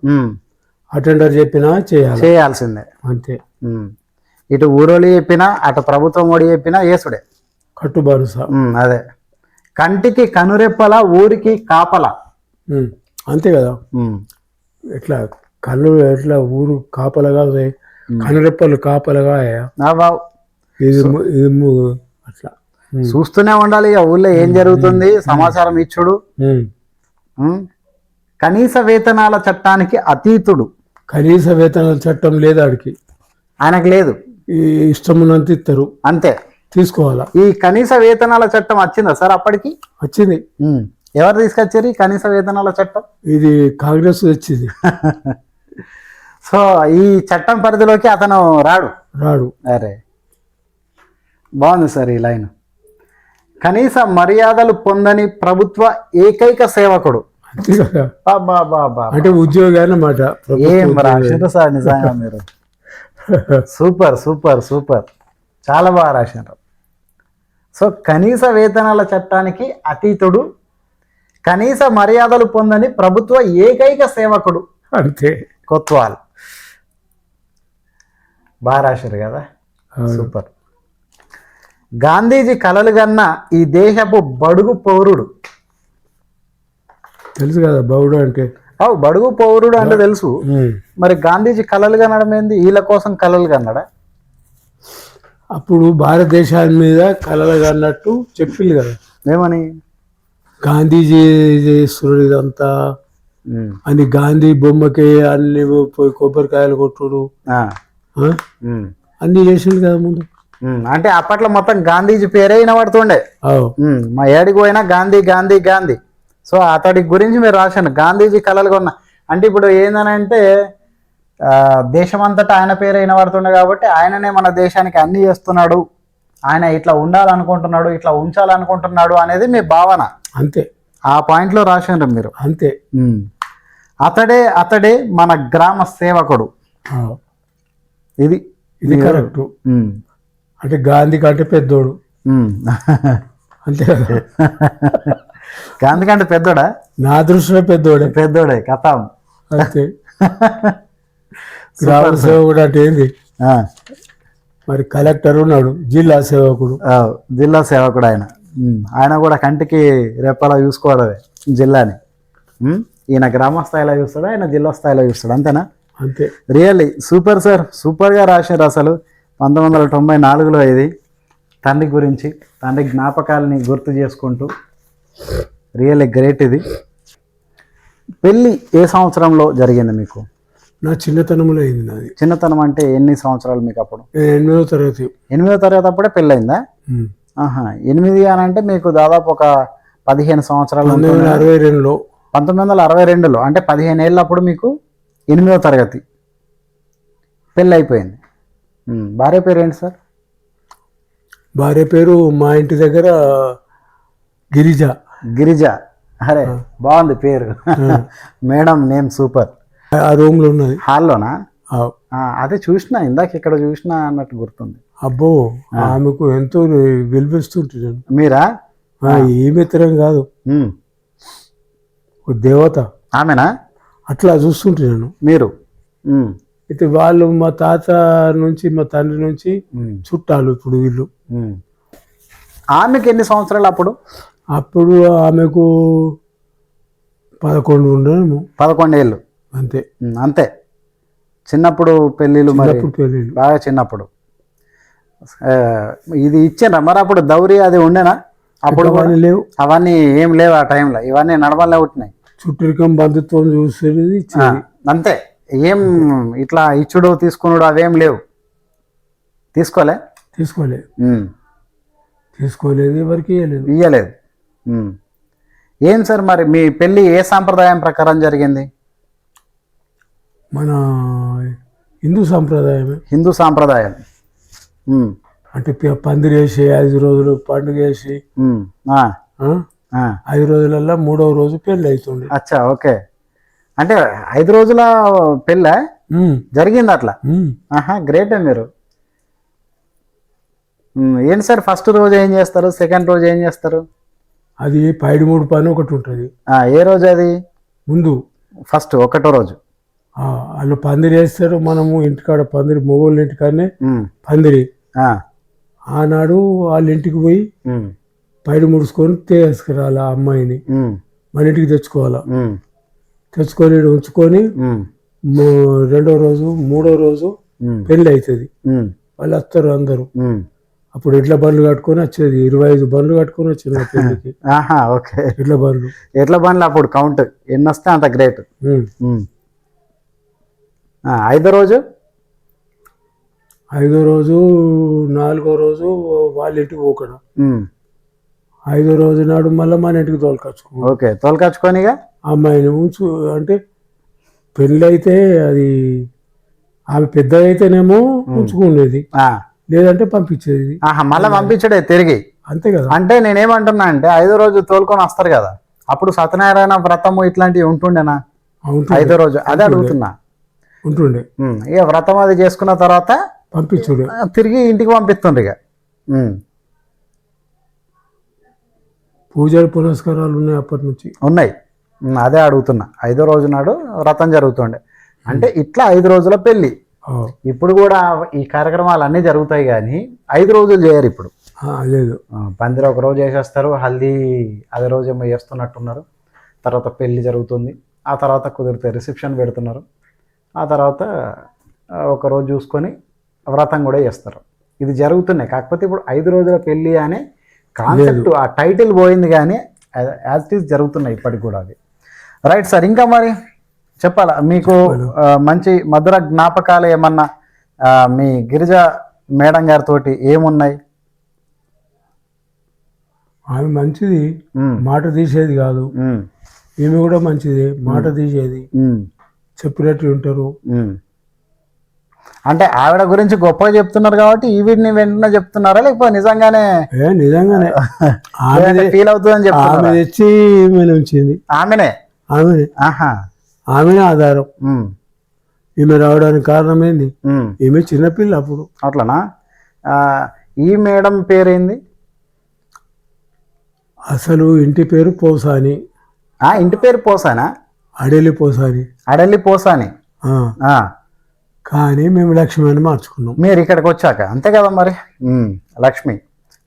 అటెండర్ చెప్పినా చేయాల్సిందే అంతే. ఇటు ఊరోళ్ళు చెప్పినా అటు ప్రభుత్వం ఓడి చెప్పినా ఏసుడే కట్టు బానిస. అదే కంటికి కనురెప్పల ఊరికి కాపల. అంతే కదా. ఎట్లా కళ్ళు ఎట్లా ఊరు కాపలగా కనురెప్పలు కాపలగా ఇది అట్లా చూస్తూనే ఉండాలి. ఇక ఊళ్ళో ఏం జరుగుతుంది సమాచారం ఇచ్చుడు. కనీస వేతనాల చట్టానికి అతీతుడు. కనీస వేతనాల చట్టం లేదు ఆడికి, ఆయనకు లేదు. ఈ ఇష్టం ఉన్నంత ఇస్తారు అంతే, తీసుకోవాలా. ఈ కనీస వేతనాల చట్టం వచ్చిందా సార్? అప్పటికి వచ్చింది. ఎవరు తీసుకొచ్చారు ఈ కనీస వేతనాల చట్టం? ఇది కాంగ్రెస్ వచ్చింది. సో ఈ చట్టం పరిధిలోకి అతను రాడు. అరే బాగుంది సార్ ఈ లైన్. కనీస మర్యాదలు పొందని ప్రభుత్వ ఏకైక సేవకుడు. అంటే ఉద్యోగి అన్నమాట. ఏం రాశారు సార్ నిజంగా మీరు. సూపర్ సూపర్ సూపర్, చాలా బాగా రాశారు. సో కనీస వేతనాల చట్టానికి అతీతుడు, కనీస మర్యాదలు పొందని ప్రభుత్వ ఏకైక సేవకుడు. అంతే. కొత్వాల్ బాగా రాశారు కదా. సూపర్. గాంధీజీ కలలు గన్న ఈ దేశపు బడుగు పౌరుడు. తెలుసు కదా బౌడు అంటే. బడుగు పౌరుడు అంటే తెలుసు. మరి గాంధీజీ కలలు కనడం ఏంది? వీళ్ళ కోసం కలలు కన్నాడా? అప్పుడు భారతదేశాల మీద కలలు కన్నట్టు చెప్పింది కదా. ఏమని? గాంధీజీ చేస్తున్నాడు ఇదంతా అని, గాంధీ బొమ్మకి అన్ని పోయి కొబ్బరికాయలు కొట్టుడు అన్ని చేసిండు కదా ముందు. అంటే అప్పట్లో మొత్తం గాంధీజీ పేరే వినబడుతుండే. మా ఏడికి పోయినా గాంధీ గాంధీ గాంధీ. సో అతడి గురించి మీరు రాశాను, గాంధీజీ కలలు కొన్న. అంటే ఇప్పుడు ఏందనంటే దేశమంతటా ఆయన పేరే వినబడుతుండే కాబట్టి ఆయననే మన దేశానికి అన్ని చేస్తున్నాడు, ఆయన ఇట్లా ఉండాలనుకుంటున్నాడు, ఇట్లా ఉంచాలనుకుంటున్నాడు అనేది మీ భావన. అంతే, ఆ పాయింట్లో రాశారు మీరు. అంతే. అతడే మన గ్రామ సేవకుడు. ఇది కరెక్ట్. అంటే గాంధీ కంటే పెద్దోడు. అంతే కదా. గాంధీ కంటే పెద్దోడా? నా దృష్టిలో పెద్దోడే కథం. అంతే. గ్రామ సేవకుడు అంటే ఏంది మరి? కలెక్టర్ ఉన్నాడు, జిల్లా సేవకుడు. జిల్లా సేవకుడు ఆయన కూడా కంటికి రెప్పలా చూసుకోవడమే జిల్లాని. ఈయన గ్రామ స్థాయిలో చూస్తాడు, ఆయన జిల్లా స్థాయిలో చూస్తాడు. అంతేనా? అంతే. రియల్లీ సూపర్ సార్, సూపర్గా రాశారు. అసలు 1994లో ఇది తండ్రి గురించి, తండ్రి జ్ఞాపకాలని గుర్తు చేసుకుంటూ రియల్లీ గ్రేట్. ఇది పెళ్ళి ఏ సంవత్సరంలో జరిగింది మీకు? నా చిన్నతనంలో అయింది. నాది చిన్నతనం అంటే ఎన్ని సంవత్సరాలు మీకు అప్పుడు? 8వ తరగతి. 8వ తరగతి అప్పుడే పెళ్ళయిందా? 8 అని అంటే మీకు దాదాపు ఒక 15 సంవత్సరాలు. 1962లో. 1962లో అంటే 15 ఏళ్ళు అప్పుడు మీకు 8వ తరగతి పెళ్ళి అయిపోయింది. భార్య పేరు ఏంటి సార్? భార్య పేరు మా ఇంటి దగ్గర గిరిజ. గిరిజ. అరే బాగుంది పేరు. Madam name super. ఆ రూమ్ లో ఉన్నది. హాల్లోనా? అదే చూసినా ఇందాక ఇక్కడ చూసినా అన్నట్టు గుర్తుంది. అబ్బో, ఆమెకు ఎంతో విలువిస్తుంటున్నాను. మీరా? ఏమిత్రం కాదు, దేవత ఆమెనా? అట్లా చూస్తుంటున్నాను. మీరు అయితే వాళ్ళు మా తాత నుంచి మా తండ్రి నుంచి చుట్టాలు. ఇప్పుడు వీళ్ళు. ఆమెకు ఎన్ని సంవత్సరాలు అప్పుడు? అప్పుడు ఆమెకు 11 ఉండేమో. 11 ఏళ్ళు. అంతే. అంతే. చిన్నప్పుడు పెళ్ళిళ్ళు, పెళ్ళిళ్ళు బాగా చిన్నప్పుడు. ఇది ఇచ్చిండ్రా మరి అప్పుడు? దౌరి అది ఉండేనా అప్పుడు? లేవు, అవన్నీ ఏం లేవు ఆ టైంలో. ఇవన్నీ నడవలే ఉంటున్నాయి. చుట్టరికం బంధుత్వం చూసేది అంతే. ఏం ఇట్లా ఇచ్చుడు తీసుకున్నాడు అవేం లేవు. తీసుకోలేదు ఎవరికి ఇయ్యలేదు. ఏం సార్ మరి మీ పెళ్ళి ఏ సాంప్రదాయం ప్రకారం జరిగింది? మన హిందూ సాంప్రదాయం. హిందూ సాంప్రదాయం. అంటే పందిరి వేసి 5 రోజులు పండుగ వేసి ఆ, ఆ, ఆ. 5 రోజులల్లో 3వ రోజు పెళ్ళి అవుతుంది. అచ్చా, ఓకే. అంటే 5 రోజుల పెళ్ళ జరిగింది అట్లా. ఆహా, గ్రేటే మీరు. ఏంటి సార్, ఫస్ట్ రోజు ఏం చేస్తారు, సెకండ్ రోజు ఏం చేస్తారు? అది పైడిమూడు పని ఒకటి ఉంటుంది. ఏ రోజు అది? ముందు ఫస్ట్ ఒకటో రోజు. వాళ్ళు పందిరి వేస్తారు. మనము ఇంటికాడ పందిరి, మొగోళ్ళ ఇంటికాడనే పందిరి. ఆ, ఆనాడు వాళ్ళ ఇంటికి పోయి పైడి ముడుచుకొని తీసుకురాలి ఆ అమ్మాయిని, మన ఇంటికి తెచ్చుకోవాలా. తెచ్చుకొని ఈడ ఉంచుకొని 2వ రోజు 3వ రోజు పెళ్ళి అవుతుంది. వాళ్ళు వస్తారు అందరూ. అప్పుడు ఎడ్ల బండ్లు కట్టుకొని వచ్చేది, 25 బండ్లు కట్టుకొని వచ్చేది మా పెళ్ళికి. ఆహా, ఓకే. ఎడ్ల బండ్లు, ఎట్ల బండ్లు అప్పుడు కౌంట్ ఎన్ని వస్తే అంత గ్రేట్. 5వ రోజు? 5వ రోజు 4వ రోజు వాళ్ళ ఇంటికి పోకడా. 5వ రోజు నాడు మళ్ళీ మన ఇంటికి తోలుకొచ్చుకో. ఓకే, తోలుకొచ్చుకొనిగా అమ్మాయిని ఉంచు. అంటే పెళ్ళి అయితే అది ఆమె పెద్ద అయితేనేమో ఉంచుకునేది, లేదంటే పంపించేది. మళ్ళీ పంపించడే తిరిగి. అంతే కదా. అంటే నేనేమంటున్నా అంటే 5వ రోజు తోలుకొని వస్తారు కదా, అప్పుడు సత్యనారాయణ వ్రతము ఇట్లాంటివి ఉంటుండేనా 5వ రోజు? అదే అడుగుతున్నా. ఉంటుండే. ఇక వ్రతం అది చేసుకున్న తర్వాత పంపించుడు, తిరిగి ఇంటికి పంపిస్తుండ్రు ఇక. పూజలు పునస్కారాలు ఉన్నాయి అప్పటి నుంచి. ఉన్నాయి. అదే అడుగుతున్నా. 5వ రోజు నాడు వ్రతం జరుగుతుండే. అంటే ఇట్లా 5 రోజుల పెళ్ళి. ఇప్పుడు కూడా ఈ కార్యక్రమాలు అన్నీ జరుగుతాయి, కానీ 5 రోజులు చేయరు ఇప్పుడు. లేదు, పందిరి ఒక రోజు చేసేస్తారు, హల్దీ అదే రోజు ఏమో చేస్తున్నట్టున్నారు. తర్వాత పెళ్ళి జరుగుతుంది, ఆ తర్వాత కుదిరితే రిసెప్షన్ పెడుతున్నారు, ఆ తర్వాత ఒక రోజు చూసుకొని వ్రతం కూడా చేస్తారు. ఇది జరుగుతున్నాయి. కాకపోతే ఇప్పుడు 5 రోజుల పెళ్ళి అనే కాన్సెప్ట్, ఆ టైటిల్ పోయింది, కానీ యాజ్ ఇట్ ఈస్ జరుగుతున్నాయి ఇప్పటికి కూడా అది. రైట్ సార్, ఇంకా మరి చెప్పాలా మీకు మంచి మధుర జ్ఞాపకాలు ఏమన్నా మీ గిరిజ మేడం గారితో ఏమున్నాయి? ఆమె మంచిది, మాట తీసేది కాదు. ఈమె కూడా మంచిది, మాట తీసేది, చెప్పినట్టు ఉంటారు. అంటే ఆవిడ గురించి గొప్పగా చెప్తున్నారు కాబట్టి ఈవిడ్ని వెంటనే చెప్తున్నారా, లేకపోతే నిజంగానే? నిజంగానే ఫీల్ అవుతుందని చెప్తున్నారు. ఆమె తెచ్చి ఉంచింది. ఆమెనే ఆమెనే ఆధారం. ఈమె రావడానికి కారణం ఏంది? ఈమె చిన్నపిల్ల అప్పుడు. అట్లనా? ఈ మేడం పేరేంది అసలు? ఇంటి పేరు పోసాని. ఇంటి పేరు పోసానా? అడెల్లి పోసాని. అడెల్లి పోసాని. కానీ మేము లక్ష్మి అని మార్చుకున్నాం మీరు ఇక్కడికి వచ్చాక. అంతే కదా మరి.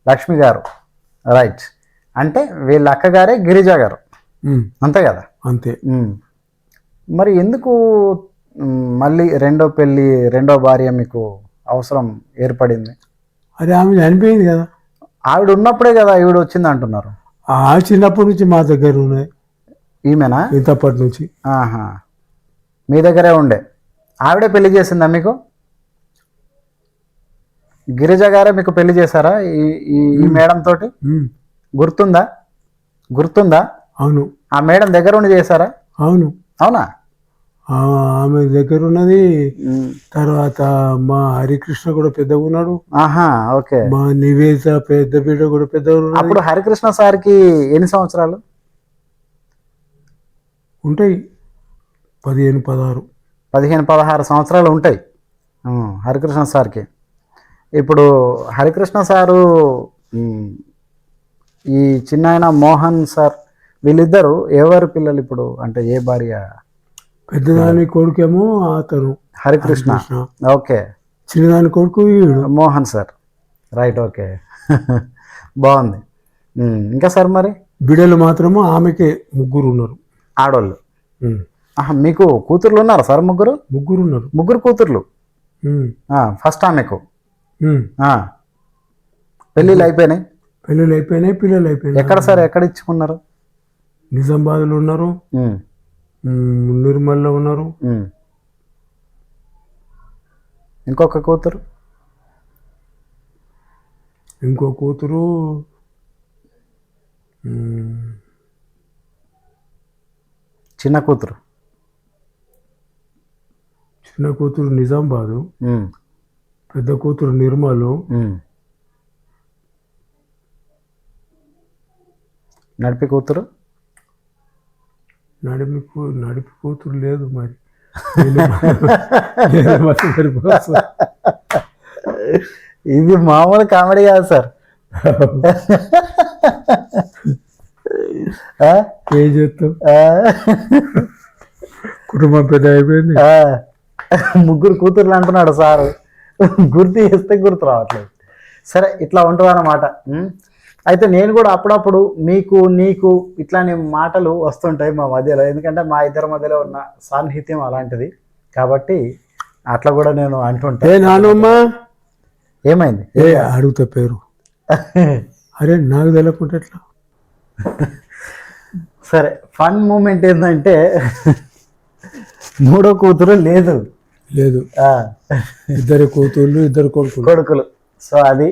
లక్ష్మి గారు, రైట్. అంటే వీళ్ళ అక్కగారే గిరిజ గారు, అంతే కదా? అంతే. మరి ఎందుకు మళ్ళీ రెండో భార్య మీకు అవసరం ఏర్పడింది? అరే ఆమె చనిపోయింది కదా. ఆవిడ ఉన్నప్పుడే కదా ఈవిడ వచ్చింది అంటున్నారు. చిన్నప్పటి నుంచి మా దగ్గర ఉన్నాయి. ఈమెనా? ఇంతప్పటి నుంచి. మీ దగ్గరే ఉండే. ఆవిడే పెళ్లి చేసిందా మీకు? గిరిజ గారే మీకు పెళ్లి చేశారా ఈ మేడం తోటి? గుర్తుందా? అవును. ఆ మేడం దగ్గర ఉండి చేశారా? అవును. అవునా? ఆమె దగ్గర ఉన్నది. తర్వాత మా హరికృష్ణ కూడా పెద్దగా ఉన్నాడు. ఓకే. మా నివేద పెద్ద బిడ్డ కూడా పెద్దగా ఉన్నాడు. అప్పుడు హరికృష్ణ సార్కి ఎన్ని సంవత్సరాలు ఉంటాయి? 15, 16 సంవత్సరాలు ఉంటాయి హరికృష్ణ సార్కి. ఇప్పుడు హరికృష్ణ సారు, ఈ చిన్నాయన మోహన్ సార్, వీళ్ళిద్దరు ఎవరు పిల్లలు ఇప్పుడు? అంటే ఏ భార్య? పెద్దదాని కొడుకేమో అతను హరికృష్ణ. ఓకే. చిన్నదాని కొడుకు మోహన్ సార్. Right, okay. బాగుంది. ఇంకా సార్ మరి బిడ్డలు మాత్రము ఆమెకే 3 ఉన్నారు, ఆడోళ్ళు. మీకు కూతుర్లు ఉన్నారా సార్? 3 ఉన్నారు. 3 కూతుర్లు. ఫస్ట్ ఆమెకు పెళ్ళిళ్ళు అయిపోయినాయి? పిల్లలు అయిపోయినాయి. ఎక్కడ సార్, ఎక్కడ ఇచ్చుకున్నారు? నిజామాబాద్లో ఉన్నారు, నిర్మల్లో ఉన్నారు. ఇంకొక కూతురు? ఇంకో కూతురు చిన్న కూతురు నిజామాబాదు, పెద్ద కూతురు నిర్మలు, నడిపి కూతురు నడిపి కూతురు లేదు మరి. నేను మరి సరిపోతా. ఇది మామూలు కామెడీ కాదు సార్. ఏం చేస్తాం, కుటుంబం పెద్ద అయిపోయింది. ముగ్గురు కూతుర్లు అంటున్నాడు సారు, గుర్తు చేస్తే గుర్తు రావట్లేదు. సరే ఇట్లా ఉంటుంది అన్నమాట. అయితే నేను కూడా అప్పుడప్పుడు నీకు ఇట్లాంటి మాటలు వస్తుంటాయి మా మధ్యలో, ఎందుకంటే మా ఇద్దరి మధ్యలో ఉన్న సాన్నిహిత్యం అలాంటిది కాబట్టి అట్లా కూడా నేను అంటుంటా. నానమ్మా ఏమైంది అడుగుతా పేరు, అరే నాకు తెలకుంటే ఎట్లా. సరే ఫన్ మూమెంట్ ఏంటంటే మూడో కూతురు లేదు. ఇద్దరు కూతుళ్ళు, ఇద్దరు కొడుకులు. సో అది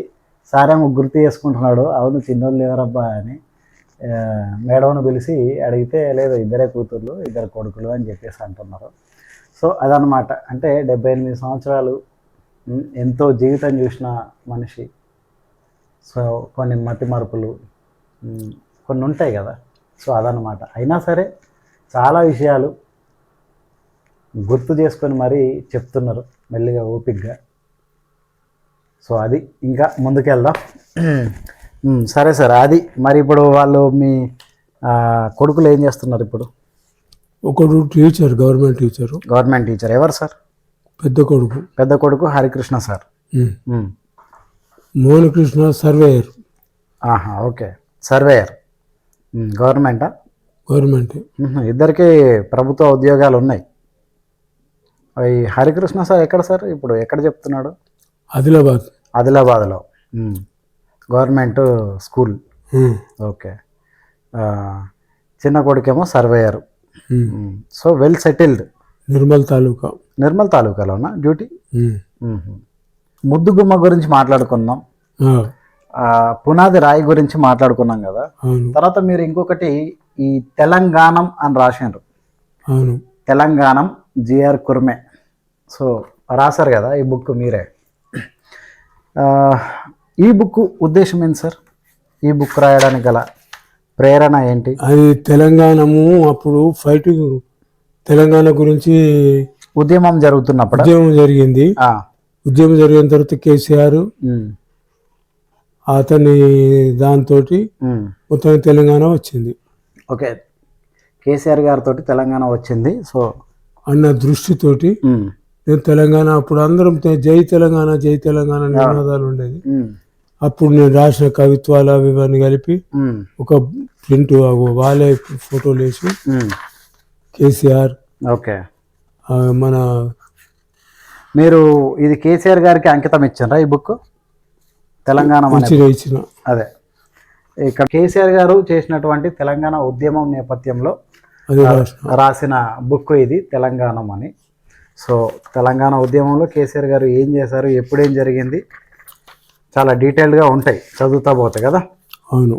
సారేమో గుర్తు చేసుకుంటున్నాడు. అవును చిన్నోళ్ళు లేవరబ్బా అని మేడంను పిలిచి అడిగితే లేదు ఇద్దరే కూతుర్లు, ఇద్దరు కొడుకులు అని చెప్పేసి అంటున్నారు. సో అదనమాట. అంటే 78 సంవత్సరాలు ఎంతో జీవితం చూసిన మనిషి. సో కొన్ని మతి మరుపులు కొన్ని ఉంటాయి కదా. సో అదనమాట. అయినా సరే చాలా విషయాలు గుర్తు చేసుకొని మరీ చెప్తున్నారు మెల్లిగా ఓపికగా. సో అది ఇంకా ముందుకెళ్దాం. సరే సార్, అది మరి ఇప్పుడు వాళ్ళు మీ కొడుకులు ఏం చేస్తున్నారు ఇప్పుడు? ఒకడు టీచర్, గవర్నమెంట్ టీచర్. ఎవరు సార్? పెద్ద కొడుకు Harikrishna sir. Mohana Krishna surveyor. Okay, surveyor. గవర్నమెంటా? గవర్నమెంట్. ఇద్దరికి ప్రభుత్వ ఉద్యోగాలు ఉన్నాయి. ఈ హరికృష్ణ సార్ ఎక్కడ సార్ ఇప్పుడు, ఎక్కడ చెప్తున్నాడు? ఆదిలాబాద్లో గవర్నమెంట్ స్కూల్. ఓకే. చిన్న కొడుకేమో surveyor. So well settled. Nirmal తాలూకాలోనా డ్యూటీ? ముద్దుగుమ్మ గురించి మాట్లాడుకుందాం, పునాది రాయి గురించి మాట్లాడుకున్నాం కదా. తర్వాత మీరు ఇంకొకటి ఈ తెలంగాణం అని రాశారు. తెలంగాణం జిఆర్ కుర్మే. సో రాశారు కదా ఈ బుక్ మీరే. ఈ బుక్ ఉద్దేశం ఏంటి సార్? ఈ బుక్ రాయడానికి గల ప్రేరణ ఏంటి? అది తెలంగాణము అప్పుడు ఫైటింగ్, తెలంగాణ గురించి ఉద్యమం జరుగుతున్నప్పుడు జరిగింది. ఉద్యమం జరిగిన తర్వాత కేసీఆర్ అతని దాంతో మొత్తం తెలంగాణ వచ్చింది. ఓకే, కేసీఆర్ గారితో తెలంగాణ వచ్చింది. సో అన్న దృష్టితోటి నేను తెలంగాణ, అప్పుడు అందరం జై తెలంగాణ నినాదాలు ఉండేది. అప్పుడు నేను రాసిన కవిత్వాలు అవి ఇవన్నీ కలిపి ఒక ప్రింట్ వాళ్ళే ఫోటోలు వేసి కేసీఆర్. ఓకే, మన మీరు ఇది కేసీఆర్ గారికి అంకితం ఇచ్చారా ఈ బుక్? తెలంగాణ ఇచ్చిన. అదే ఇక్కడ కేసీఆర్ గారు చేసినటువంటి తెలంగాణ ఉద్యమం నేపథ్యంలో రాసిన బుక్ ఇది, తెలంగాణం అని. సో తెలంగాణ ఉద్యమంలో కేసీఆర్ గారు ఏం చేశారు, ఎప్పుడేం జరిగింది, చాలా డీటెయిల్డ్గా ఉంటాయి చదువుతా పోతే కదా. అవును.